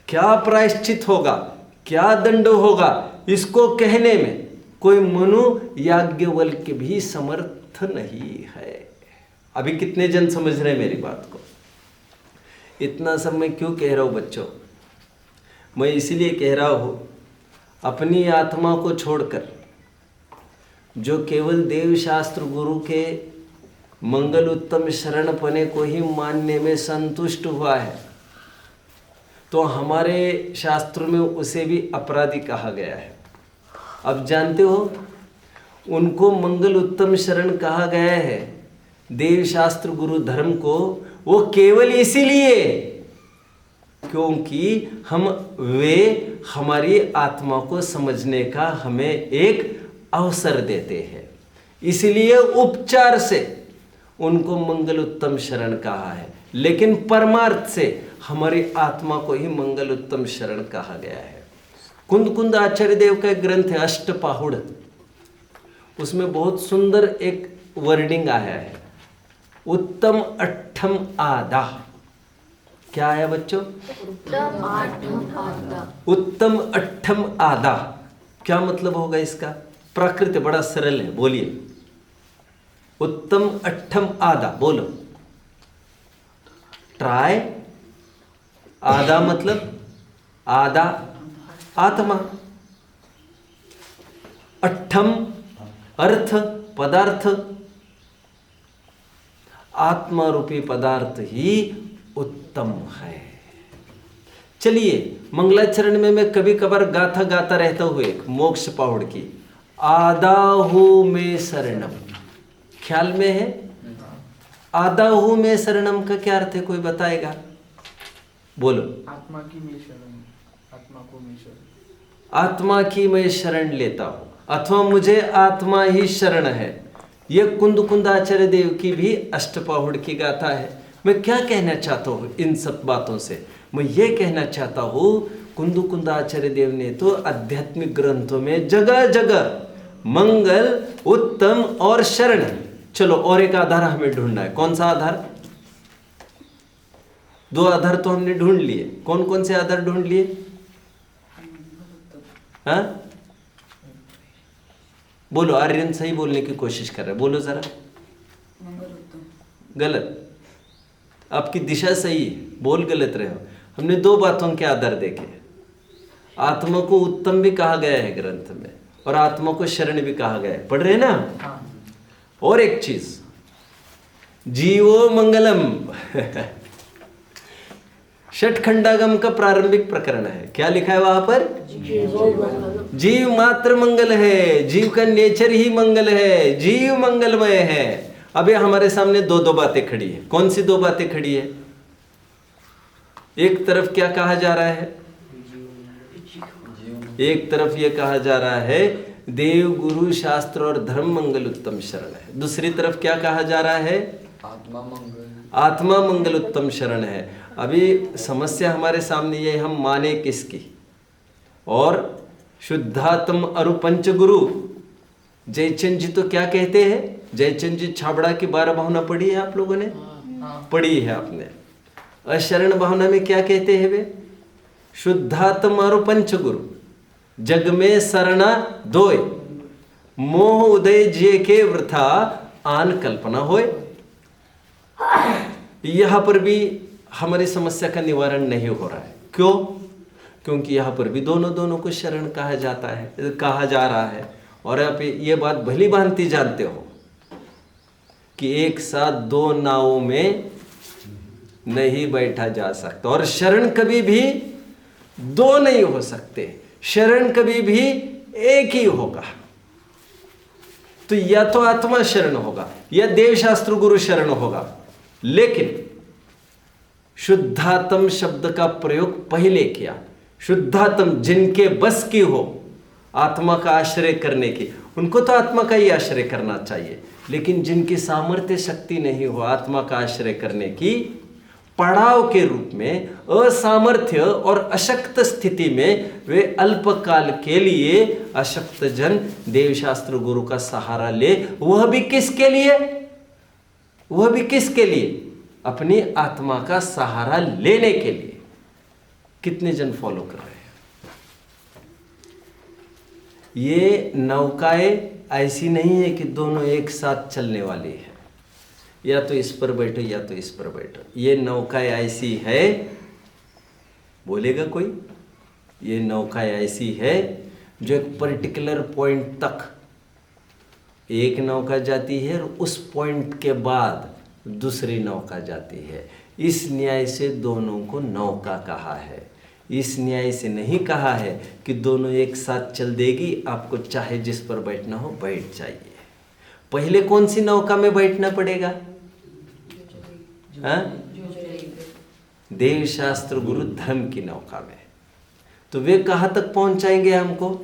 क्या प्रायश्चित होगा, क्या दंड होगा, इसको कहने में कोई मनु याज्ञवल्क्य भी समर्थ नहीं है। अभी कितने जन समझ रहे हैं मेरी बात को? इतना सब मैं क्यों कह रहा हूं बच्चों? मैं इसलिए कह रहा हूं, अपनी आत्मा को छोड़कर जो केवल देव शास्त्र गुरु के मंगल उत्तम शरण पने को ही मानने में संतुष्ट हुआ है, तो हमारे शास्त्रों में उसे भी अपराधी कहा गया है। अब जानते हो, उनको मंगल उत्तम शरण कहा गया है, देव शास्त्र गुरु धर्म को, वो केवल इसीलिए क्योंकि वे हमारी आत्मा को समझने का हमें एक अवसर देते हैं। इसलिए उपचार से उनको मंगल उत्तम शरण कहा है, लेकिन परमार्थ से हमारी आत्मा को ही मंगल उत्तम शरण कहा गया है। कुंद कुंद आचार्य देव का एक ग्रंथ है अष्टपाहुड़, उसमें बहुत सुंदर एक वर्डिंग आया है, उत्तम अट्ठम आदा। क्या आया बच्चों? उत्तम अट्ठम आदा। क्या मतलब होगा इसका? प्राकृत बड़ा सरल है, बोलिए। उत्तम अट्ठम आदा बोलो। ट्राई। आधा मतलब आधा आत्मा। अट्ठम अर्थ पदार्थ, आत्मा रूपी पदार्थ ही उत्तम है। चलिए, मंगलाचरण में मैं कभी कभार गाथा गाता रहता हूं एक मोक्ष पहाड़ की, आदाहु में शरणम। ख्याल में है? आदाहु में शरणम का क्या अर्थ है? कोई बताएगा? बोलो। आत्मा की मैं शरण, आत्मा को मैं शरण, आत्मा की मैं शरण लेता हूं, अथवा मुझे आत्मा ही शरण है। यह कुंद कुंद आचार्य देव की भी अष्टपहुड़ की गाथा है। मैं क्या कहना चाहता हूँ इन सब बातों से? मैं ये कहना चाहता हूँ, कुंद कुंद आचार्य देव ने तो आध्यात्मिक ग्रंथों में जगह जगह मंगल, उत्तम और शरण। चलो, और एक आधार हमें ढूंढना है। कौन सा आधार? दो आधार तो हमने ढूंढ लिए। कौन कौन से आधार ढूंढ लिए? हाँ बोलो। आर्यन सही बोलने की कोशिश कर रहे, बोलो जरा। गलत। आपकी दिशा सही है, बोल गलत रहे हो। हमने दो बातों के आधार देखे। आत्मा को उत्तम भी कहा गया है ग्रंथ में, और आत्मा को शरण भी कहा गया है। पढ़ रहे ना? और एक चीज, जीवो मंगलम। षटखंडागम का प्रारंभिक प्रकरण है। क्या लिखा है वहां पर? जीव मात्र मंगल है, जीव का नेचर ही मंगल है, जीव मंगलमय है। अब ये हमारे सामने दो दो बातें खड़ी है। कौन सी दो बातें खड़ी है? एक तरफ क्या कहा जा रहा है? एक तरफ ये कहा जा रहा है देव गुरु शास्त्र और धर्म मंगल उत्तम शरण है, दूसरी तरफ क्या कहा जा रहा है? आत्मा मंगल उत्तम शरण है। अभी समस्या हमारे सामने ये, हम माने किसकी? और शुद्धात्म अरु पंच गुरु। जयचंद जी तो क्या कहते हैं? जयचंद जी छाबड़ा की 12 भावना पढ़ी है आप लोगों ने? पढ़ी है आपने। अशरण भावना में क्या कहते हैं वे? शुद्धात्म अरु पंच गुरु जग में शरणा दोय, मोह उदय जे के वृथा आन कल्पना होय। यहां पर भी हमारी समस्या का निवारण नहीं हो रहा है। क्यों? क्योंकि यहां पर भी दोनों को शरण कहा जाता है, कहा जा रहा है। और आप ये बात भली भांति जानते हो कि एक साथ 2 नावों में नहीं बैठा जा सकता, और शरण कभी भी 2 नहीं हो सकते, शरण कभी भी एक ही होगा। तो या तो आत्मा शरण होगा या देवशास्त्र गुरु शरण होगा। लेकिन शुद्धात्म शब्द का प्रयोग पहले किया। शुद्धात्म जिनके बस की हो आत्मा का आश्रय करने की, उनको तो आत्मा का ही आश्रय करना चाहिए। लेकिन जिनकी सामर्थ्य शक्ति नहीं हो आत्मा का आश्रय करने की, पड़ाव के रूप में असामर्थ्य और अशक्त स्थिति में वे अल्पकाल के लिए अशक्त जन देवशास्त्र गुरु का सहारा ले। वह भी किसके लिए? वह भी किसके लिए? अपनी आत्मा का सहारा लेने के लिए। कितने जन फॉलो कर रहे हैं? ये नौकाएं ऐसी नहीं है कि दोनों एक साथ चलने वाली है, या तो इस पर बैठो या तो इस पर बैठो। ये नौकाएं ऐसी है, बोलेगा कोई? ये नौकाएं ऐसी है जो एक पर्टिकुलर पॉइंट तक एक नौका जाती है और उस पॉइंट के बाद दूसरी नौका जाती है। इस न्याय से दोनों को नौका कहा है। इस न्याय से नहीं कहा है कि दोनों एक साथ चल देगी, आपको चाहे जिस पर बैठना हो बैठ जाइए। पहले कौन सी नौका में बैठना पड़ेगा? देव शास्त्र गुरु धर्म की नौका में। तो वे कहाँ तक पहुंचाएंगे हमको?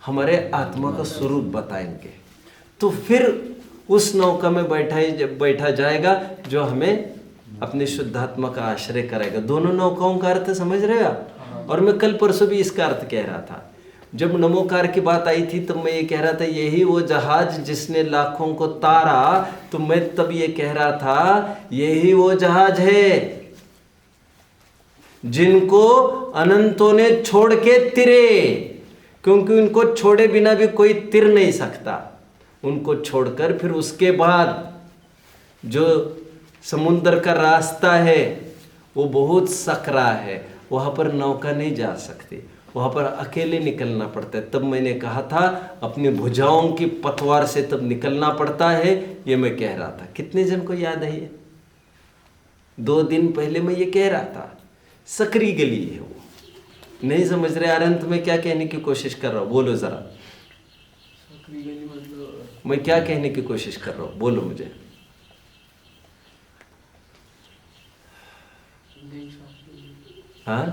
हमारे आत्मा का स्वरूप बताएंगे। तो फिर उस नौका में बैठा जाएगा जो हमें अपने शुद्धात्मा का आश्रय कराएगा। दोनों नौकाओं का अर्थ समझ रहे हो आप? और मैं कल परसों भी इसका अर्थ कह रहा था। जब नमोकार की बात आई थी तब मैं ये कह रहा था यही वो जहाज जिसने लाखों को तारा, तो मैं तब ये कह रहा था यही वो जहाज है जिनको अनंतों ने छोड़ के तिरे, क्योंकि उनको छोड़े बिना भी कोई तिर नहीं सकता। उनको छोड़कर फिर उसके बाद जो समुद्र का रास्ता है वो बहुत सकरा है, वहाँ पर नौका नहीं जा सकती, वहाँ पर अकेले निकलना पड़ता है। तब मैंने कहा था अपनी भुजाओं की पतवार से तब निकलना पड़ता है, ये मैं कह रहा था। कितने जन को याद है ये? 2 दिन पहले मैं ये कह रहा था। सकरी गली है वो, नहीं समझ रहे? अंत में क्या कहने की कोशिश कर रहा हूँ, बोलो जरा। मैं क्या कहने की कोशिश कर रहा हूँ, बोलो मुझे। हाँ,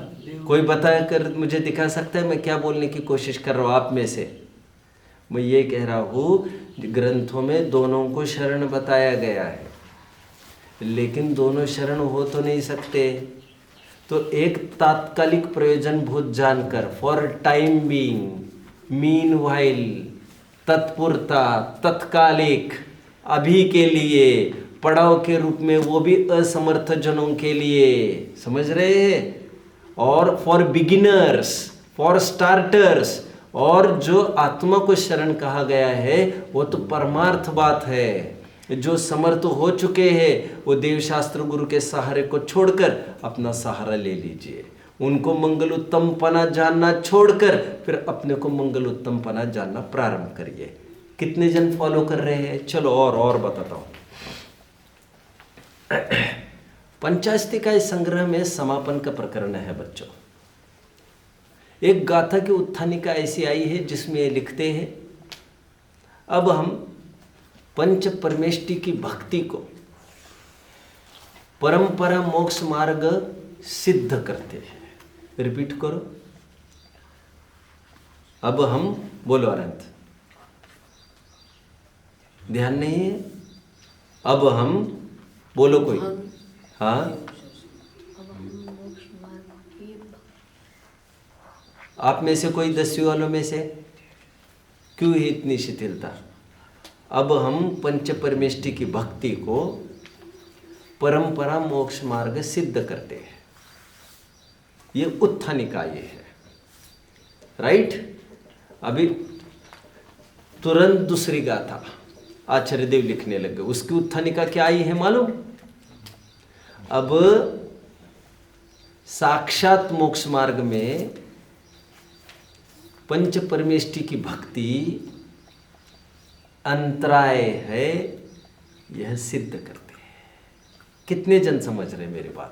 कोई बता कर मुझे दिखा सकता है मैं क्या बोलने की कोशिश कर रहा हूँ आप में से? मैं ये कह रहा हूँ ग्रंथों में दोनों को शरण बताया गया है, लेकिन दोनों शरण हो तो नहीं सकते। तो एक तात्कालिक प्रयोजन भूत जानकर, for time being, meanwhile, तत्पुरता, तत्कालिक, अभी के लिए, पड़ाव के रूप में, वो भी असमर्थ जनों के लिए, समझ रहे हैं? और फॉर बिगिनर्स, फॉर स्टार्टर्स। और जो आत्मा को शरण कहा गया है वो तो परमार्थ बात है। जो समर्थ हो चुके हैं वो देवशास्त्र गुरु के सहारे को छोड़कर अपना सहारा ले लीजिए। उनको मंगल उत्तम पना जानना छोड़कर फिर अपने को मंगल उत्तम पना जानना प्रारंभ करिए। कितने जन फॉलो कर रहे हैं? चलो और बताता हूँ। पंचास्तिकाय संग्रह में समापन का प्रकरण है बच्चों। एक गाथा की उत्थानिका ऐसी आई है जिसमें ये लिखते हैं, अब हम पंच परमेष्टि की भक्ति को परंपरा मोक्ष मार्ग सिद्ध करते हैं। रिपीट करो। अब हम, बोलो अनंत, ध्यान नहीं है। अब हम, बोलो कोई। हाँ, आप में से कोई 10वीं वालों में से क्यों ही इतनी शिथिलता? अब हम पंच परमेष्टि की भक्ति को परंपरा मोक्ष मार्ग सिद्ध करते हैं। ये उत्थानिकाय है, राइट। अभी तुरंत दूसरी गाथा आचार्य देव लिखने लगे, उसकी उत्थानिका क्या आई है मालूम? अब साक्षात मोक्ष मार्ग में पंच परमेष्टि की भक्ति अंतराय है, यह सिद्ध करते हैं। कितने जन समझ रहे मेरी बात?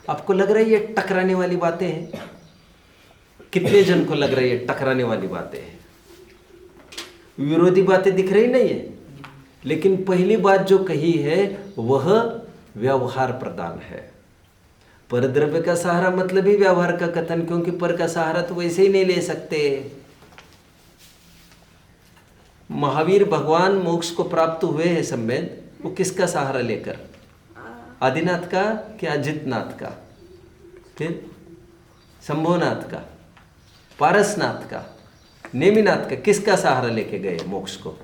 आपको लग रहा है ये टकराने वाली बातें हैं? कितने जन को लग रहा है ये टकराने वाली बातें हैं? विरोधी बातें दिख रही नहीं है। लेकिन पहली बात जो कही है वह व्यवहार प्रदान है। परद्रव्य का सहारा मतलब ही व्यवहार का कथन, क्योंकि पर का सहारा तो वैसे ही नहीं ले सकते। महावीर भगवान मोक्ष को प्राप्त हुए हैं सम्मेद, वो किसका सहारा लेकर? आदिनाथ का कि अजितनाथ का, फिर शंभुनाथ का, पारसनाथ का, नेमिनाथ का? किसका सहारा लेके गए मोक्ष को?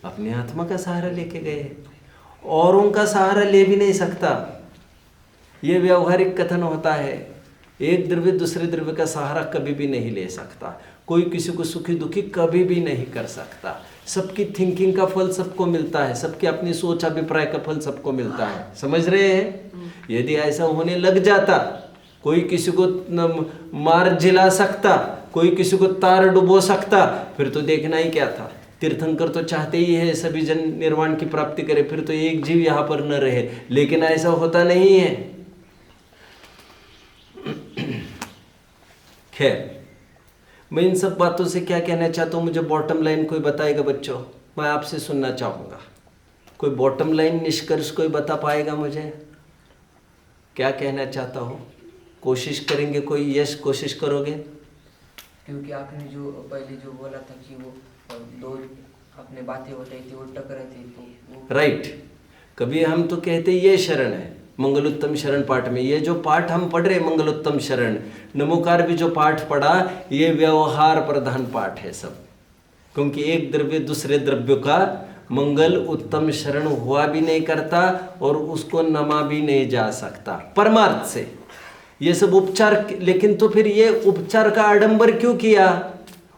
अपनी आत्मा का सहारा लेके गए। औरों का सहारा ले भी नहीं सकता। ये व्यवहारिक कथन होता है। एक द्रव्य दूसरे द्रव्य का सहारा कभी भी नहीं ले सकता। कोई किसी को सुखी दुखी कभी भी नहीं कर सकता। सबकी थिंकिंग का फल सबको मिलता है, सबकी अपनी सोच अभिप्राय का फल सबको मिलता है। समझ रहे हैं? यदि ऐसा होने लग जाता, कोई किसी को मार जिला सकता, कोई किसी को तार डुबो सकता, फिर तो देखना ही क्या था। तीर्थंकर तो चाहते ही है सभी जन निर्वाण की प्राप्ति करे, फिर तो एक जीव यहाँ पर न रहे। लेकिन ऐसा होता नहीं है। खैर, मैं इन सब बातों से क्या कहना चाहता हूँ, मुझे बॉटम लाइन कोई बताएगा बच्चों? मैं आपसे सुनना चाहूँगा। कोई बॉटम लाइन निष्कर्ष कोई बता पाएगा मुझे? क्या कहना चाहता हूँ? कोशिश करेंगे कोई? यश, कोशिश करोगे? क्योंकि आपने जो पहले जो बोला था कि वो दो अपने बातें बताई थी, वो टकराई थी, तो राइट। कभी हम तो कहते ये शरण है मंगलोत्तम शरण पाठ में। ये जो पाठ हम पढ़ रहे मंगलोत्तम शरण, नमोकार भी जो पाठ पढ़ा, ये व्यवहार प्रधान पाठ है सब। क्योंकि एक द्रव्य दूसरे द्रव्य का मंगल उत्तम शरण हुआ भी नहीं करता और उसको नमा भी नहीं जा सकता परमार्थ से। ये सब उपचार, लेकिन तो फिर ये उपचार का आडंबर क्यों किया?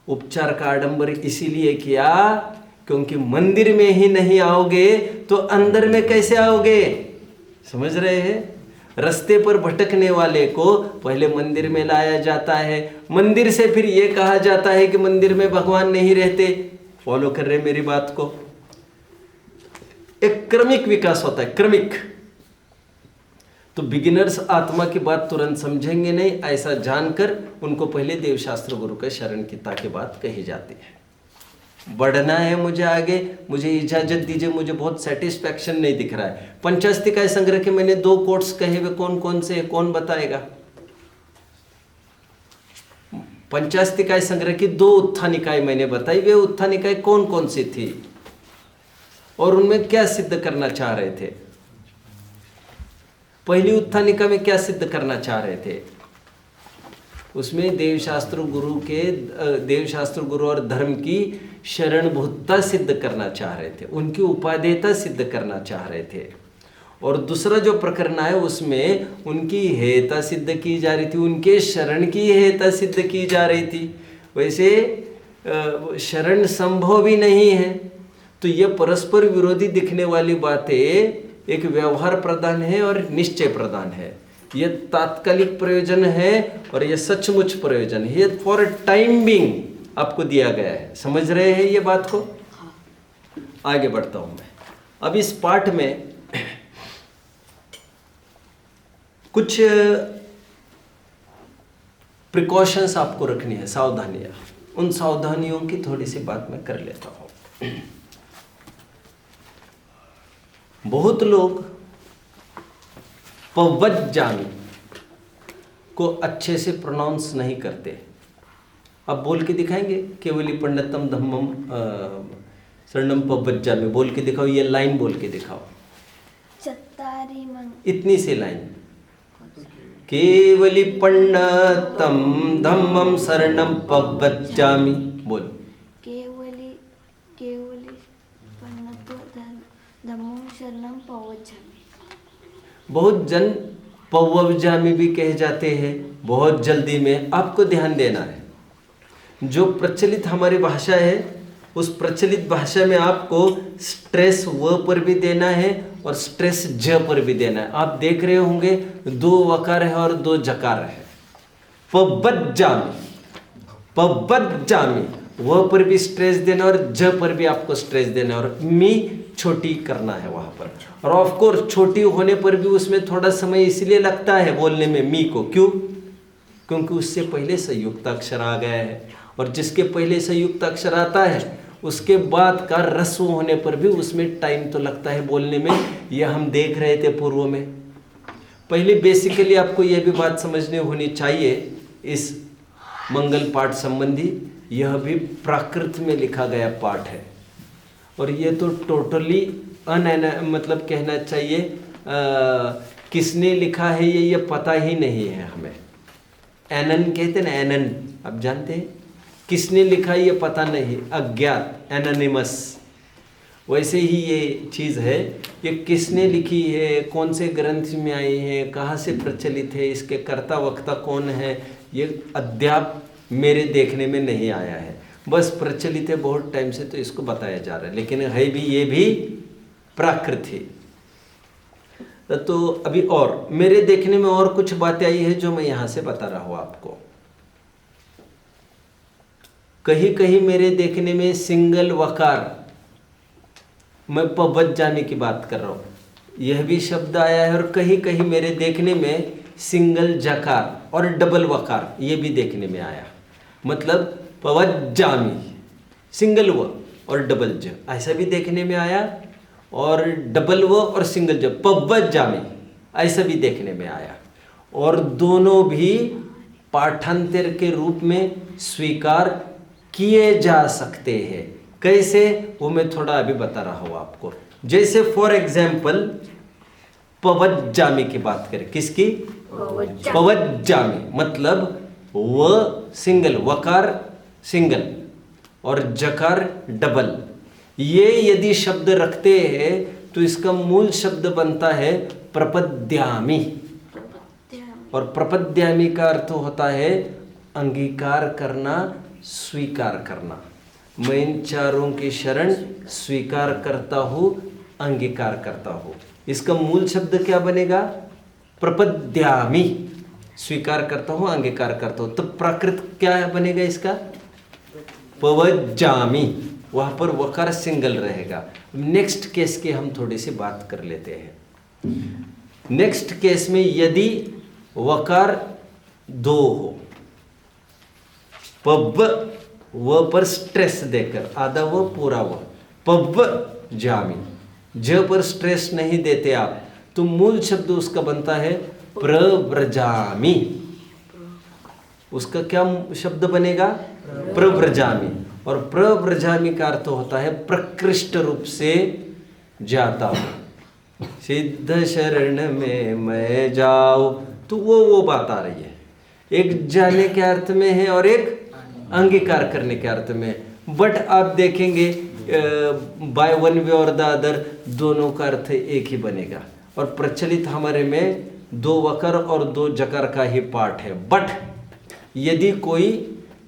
उपचार का आडंबर इसीलिए किया क्योंकि मंदिर में ही नहीं आओगे तो अंदर में कैसे आओगे? समझ रहे हैं? रास्ते पर भटकने वाले को पहले मंदिर में लाया जाता है, मंदिर से फिर ये कहा जाता है कि मंदिर में भगवान नहीं रहते। फॉलो कर रहे मेरी बात को? एक क्रमिक विकास होता है, क्रमिक। तो बिगिनर्स आत्मा की बात तुरंत समझेंगे नहीं, ऐसा जानकर उनको पहले देवशास्त्र गुरु के शरण की ताकि बात कही जाती है। बढ़ना है मुझे आगे, मुझे इजाजत दीजिए, मुझे बहुत सेटिस्फैक्शन नहीं दिख रहा है। पंचास्तिकाय संग्रह के मैंने 2 कोट्स कहे हुए, कौन कौन से, कौन बताएगा? पंचास्तिकाय संग्रह की 2 उत्थानिकाय मैंने बताई, वे उत्थानिकाय कौन कौन सी थी और उनमें क्या सिद्ध करना चाह रहे थे? पहली उत्थानिका में क्या सिद्ध करना चाह रहे थे? उसमें देवशास्त्र गुरु और धर्म की शरणभूतता सिद्ध करना चाह रहे थे, उनकी उपादेयता सिद्ध करना चाह रहे थे। और दूसरा जो प्रकरण है उसमें उनकी हेयता सिद्ध की जा रही थी, उनके शरण की हेयता सिद्ध की जा रही थी। वैसे शरण संभव भी नहीं है। तो ये परस्पर विरोधी दिखने वाली बातें एक व्यवहार प्रदान है और निश्चय प्रदान है। ये तात्कालिक प्रयोजन है और ये सचमुच प्रयोजन है। ये फॉर टाइम बीइंग आपको दिया गया है। समझ रहे हैं ये बात को? आगे बढ़ता हूं मैं। अब इस पाठ में कुछ प्रिकॉशंस आपको रखनी है, सावधानियां। उन सावधानियों की थोड़ी सी बात मैं कर लेता हूं। बहुत लोग पवज्जामी को अच्छे से प्रोनाउंस नहीं करते। अब बोल के दिखाएंगे, केवली पंडितम धम्मम शरणम पवज्जामी, बोल के दिखाओ, ये लाइन बोल के दिखाओ, चत्तारि मन इतनी सी लाइन। केवली पंडितम धम्मम शरणम पवज्जामी, बोल। केवली पन्नतो धम्मं शरणं पवज्जामि। बहुत जन पवज्जामी भी कहे जाते हैं बहुत जल्दी में। आपको ध्यान देना है, जो प्रचलित हमारी भाषा है उस प्रचलित भाषा में आपको स्ट्रेस व पर भी देना है और स्ट्रेस ज पर भी देना है। आप देख रहे होंगे 2 वकार है और 2 जकार है। पवज्जामी व पर भी स्ट्रेस देना और ज पर भी आपको स्ट्रेस देना और मी छोटी करना है वहां पर। और ऑफ कोर्स छोटी होने पर भी उसमें थोड़ा समय इसलिए लगता है बोलने में मी को, क्यों? क्योंकि उससे पहले संयुक्त अक्षर आ गया है, और जिसके पहले संयुक्त अक्षर आता है उसके बाद का रस्व होने पर भी उसमें टाइम तो लगता है बोलने में। यह हम देख रहे थे पूर्व में। पहले बेसिकली आपको यह भी बात समझनी होनी चाहिए इस मंगल पाठ संबंधी, यह भी प्राकृत में लिखा गया पाठ है और यह तो टोटली मतलब कहना चाहिए किसने लिखा है ये पता ही नहीं है हमें। एनन कहते ना, एनन आप जानते हैं, किसने लिखा ये पता नहीं, अज्ञात, एनोनिमस। वैसे ही ये चीज़ है, ये किसने लिखी है, कौन से ग्रंथ में आई है, कहाँ से प्रचलित है, इसके कर्ता वक्ता कौन है, ये अद्याप मेरे देखने में नहीं आया है। बस प्रचलित है बहुत टाइम से, तो इसको बताया जा रहा है, लेकिन है भी ये भी प्राकृत है। तो अभी और मेरे देखने में और कुछ बातें आई है जो मैं यहाँ से बता रहा हूँ आपको। कहीं कहीं मेरे देखने में सिंगल वकार, मैं पवज्जामी की बात कर रहा हूँ, यह भी शब्द आया है। और कहीं कहीं मेरे देखने में सिंगल जकार और डबल वकार ये भी देखने में आया। मतलब पवज्जामी सिंगल व और डबल ज ऐसा भी देखने में आया, और डबल व और सिंगल ज पवज्जामी ऐसा भी देखने में आया। और दोनों भी पाठांतर के रूप में स्वीकार किए जा सकते हैं। कैसे, वो मैं थोड़ा अभी बता रहा हूँ आपको। जैसे फॉर एग्जाम्पल पवज्जामी की बात करें, किसकी? पवज्जामी मतलब व सिंगल, वकार सिंगल और जकार डबल। ये यदि शब्द रखते हैं तो इसका मूल शब्द बनता है प्रपद्यामी, और प्रपद्यामी का अर्थ होता है अंगीकार करना, स्वीकार करना। मैं इन चारों की शरण स्वीकार करता हूँ, अंगीकार करता हूँ। इसका मूल शब्द क्या बनेगा? प्रपद्यामी, स्वीकार करता हूँ, अंगीकार करता हूँ। तो प्राकृत क्या बनेगा इसका? पवज्जामी, वहाँ पर वकार सिंगल रहेगा। नेक्स्ट केस की हम थोड़ी सी बात कर लेते हैं। नेक्स्ट केस में यदि वकार 2 हो, पव व पर स्ट्रेस देकर, आधा व पूरा व, पवज्जामी, ज पर स्ट्रेस नहीं देते आप, तो मूल शब्द उसका बनता है प्रव्रजामी। उसका क्या शब्द बनेगा? प्रव्रजामी। और प्रव्रजामी का अर्थ होता है प्रकृष्ट रूप से जाता हूँ, सिद्ध शरण में मैं जाऊँ। तो वो बात आ रही है, एक जाने के अर्थ में है और एक अंगीकार करने के अर्थ में। बट आप देखेंगे बाय वन वे और द अदर दोनों का अर्थ एक ही बनेगा। और प्रचलित हमारे में 2 वकार और 2 जकार का ही पाठ है। बट यदि कोई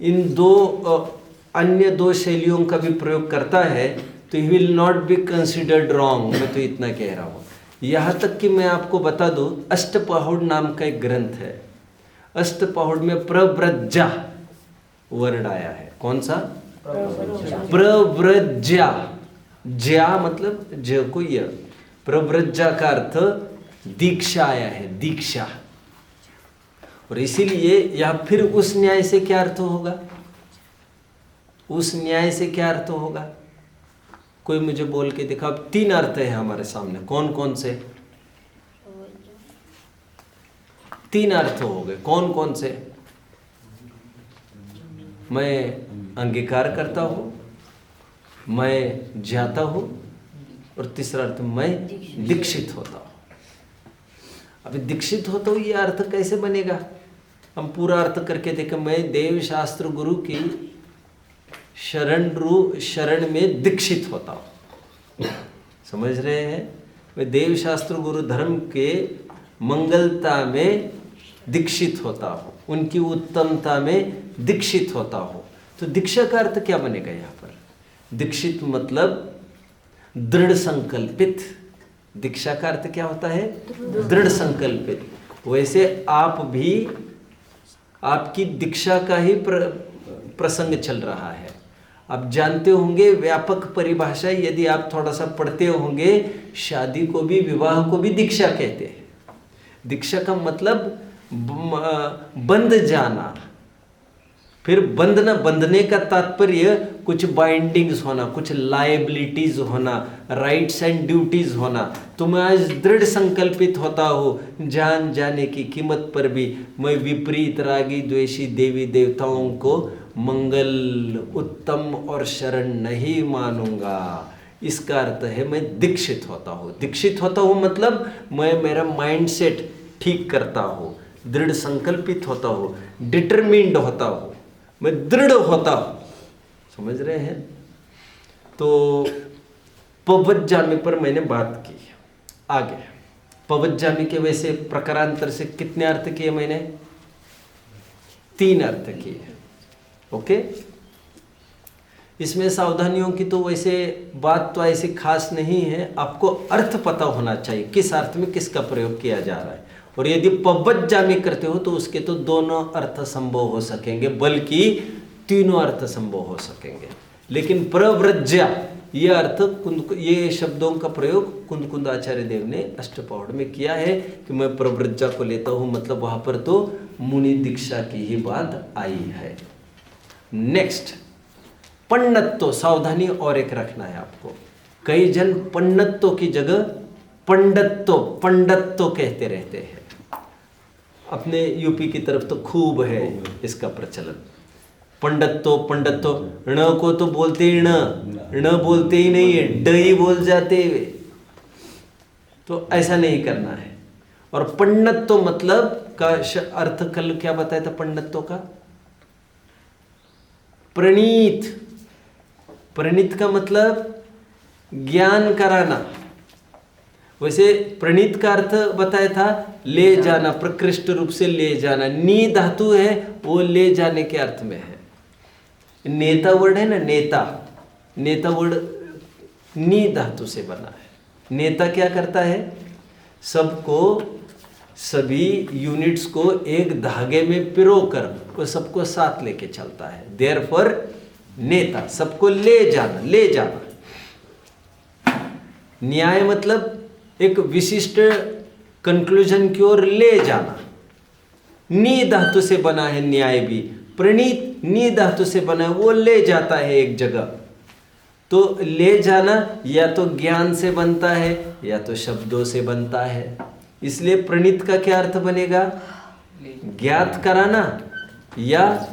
इन 2 अन्य 2 शैलियों का भी प्रयोग करता है तो he will not be considered wrong. मैं तो इतना कह रहा हूँ। यहाँ तक कि मैं आपको बता दूँ, अष्टपहुड़ नाम का एक ग्रंथ है। अष्टपहुड़ में प्रव्रजा वर्ड आया है। कौन सा? प्रव्रजा। ज्या मतलब ज को य। प्रव्रजा का अर्थ दीक्षा आया है, दीक्षा। और इसीलिए या फिर उस न्याय से क्या अर्थ होगा? उस न्याय से क्या अर्थ होगा? कोई मुझे बोल के दिखा। अब 3 अर्थ है हमारे सामने, कौन कौन से? 3 अर्थ हो गए, कौन कौन से? मैं अंगीकार करता हूँ, मैं जाता हूँ, और तीसरा अर्थ मैं दीक्षित होता हूँ। अभी दीक्षित होता हूँ ये अर्थ कैसे बनेगा? हम पूरा अर्थ करके देखें। मैं देव शास्त्र गुरु की शरण में दीक्षित होता हूँ। समझ रहे हैं? मैं देव शास्त्र गुरु धर्म के मंगलता में दीक्षित होता हूँ, उनकी उत्तमता में दीक्षित होता हूँ। तो दीक्षा का अर्थ क्या बनेगा यहाँ पर? दीक्षित मतलब दृढ़ संकल्पित। दीक्षा का अर्थ क्या होता है? दृढ़ संकल्पित। वैसे आप भी, आपकी दीक्षा का ही प्रसंग चल रहा है। आप जानते होंगे व्यापक परिभाषा, यदि आप थोड़ा सा पढ़ते होंगे, शादी को भी, विवाह को भी दीक्षा कहते हैं। दीक्षा का मतलब बंध जाना। फिर बंधने का तात्पर्य कुछ बाइंडिंग्स होना, कुछ लायबिलिटीज होना, राइट्स एंड ड्यूटीज होना। तो मैं आज दृढ़ संकल्पित होता हूँ, जान जाने की कीमत पर भी मैं विपरीत रागी द्वेषी देवी देवताओं को मंगल, उत्तम और शरण नहीं मानूंगा। इसका अर्थ है मैं दीक्षित होता हूँ। दीक्षित होता हूँ मतलब मैं मेरा माइंडसेट ठीक करता हूँ, दृढ़ संकल्पित होता हूँ, डिटरमिन्ड होता हूँ, मैं दृढ़ होता हूँ। समझ रहे हैं? तो पवज्जामी पर मैंने बात की। आगे पवज्जामी के वैसे प्रकारांतर से कितने अर्थ किए मैंने? 3 अर्थ किए। ओके, इसमें सावधानियों की तो वैसे बात तो ऐसी खास नहीं है। आपको अर्थ पता होना चाहिए, किस अर्थ में किसका प्रयोग किया जा रहा है। और यदि पवज्जामी करते हो तो उसके तो दोनों अर्थ संभव हो सकेंगे, बल्कि तीनों अर्थ संभव हो सकेंगे। लेकिन प्रव्रज्या ये अर्थ, ये शब्दों का प्रयोग कुंद आचार्य देव ने अष्टपौढ़ में किया है कि मैं प्रव्रज्या को लेता हूँ, मतलब वहाँ पर तो मुनि दीक्षा की ही बात आई है। नेक्स्ट, पंडित्व। सावधानी और एक रखना है आपको। कई जन पंडित्व की जगह पंडित्व कहते रहते हैं। अपने यूपी की तरफ तो खूब है इसका प्रचलन। पंडित्व ण को तो बोलते ही ण बोलते ही नहीं है, ड ही बोल जाते वे। तो ऐसा नहीं करना है। और पंडित्व मतलब का अर्थ कल क्या बताया था? पंडित्व का प्रणीत। प्रणीत का मतलब ज्ञान कराना। वैसे प्रणीत का अर्थ बताया था ले जाना, प्रकृष्ट रूप से ले जाना। नी धातु है, वो ले जाने के अर्थ में है। नेता वर्ड है ना, नेता वर्ड नी धातु से बना है। नेता क्या करता है? सबको, सभी यूनिट्स को एक धागे में पिरोकर वो सबको साथ लेके चलता है। देयरफॉर नेता, सबको ले जाना। न्याय मतलब एक विशिष्ट कंक्लूजन की ओर ले जाना। नी धातु से बना है न्याय भी। प्रणीत नी धातु से बना है, वो ले जाता है एक जगह। तो ले जाना या तो ज्ञान से बनता है या तो शब्दों से बनता है। इसलिए प्रणीत का क्या अर्थ बनेगा? ज्ञात कराना या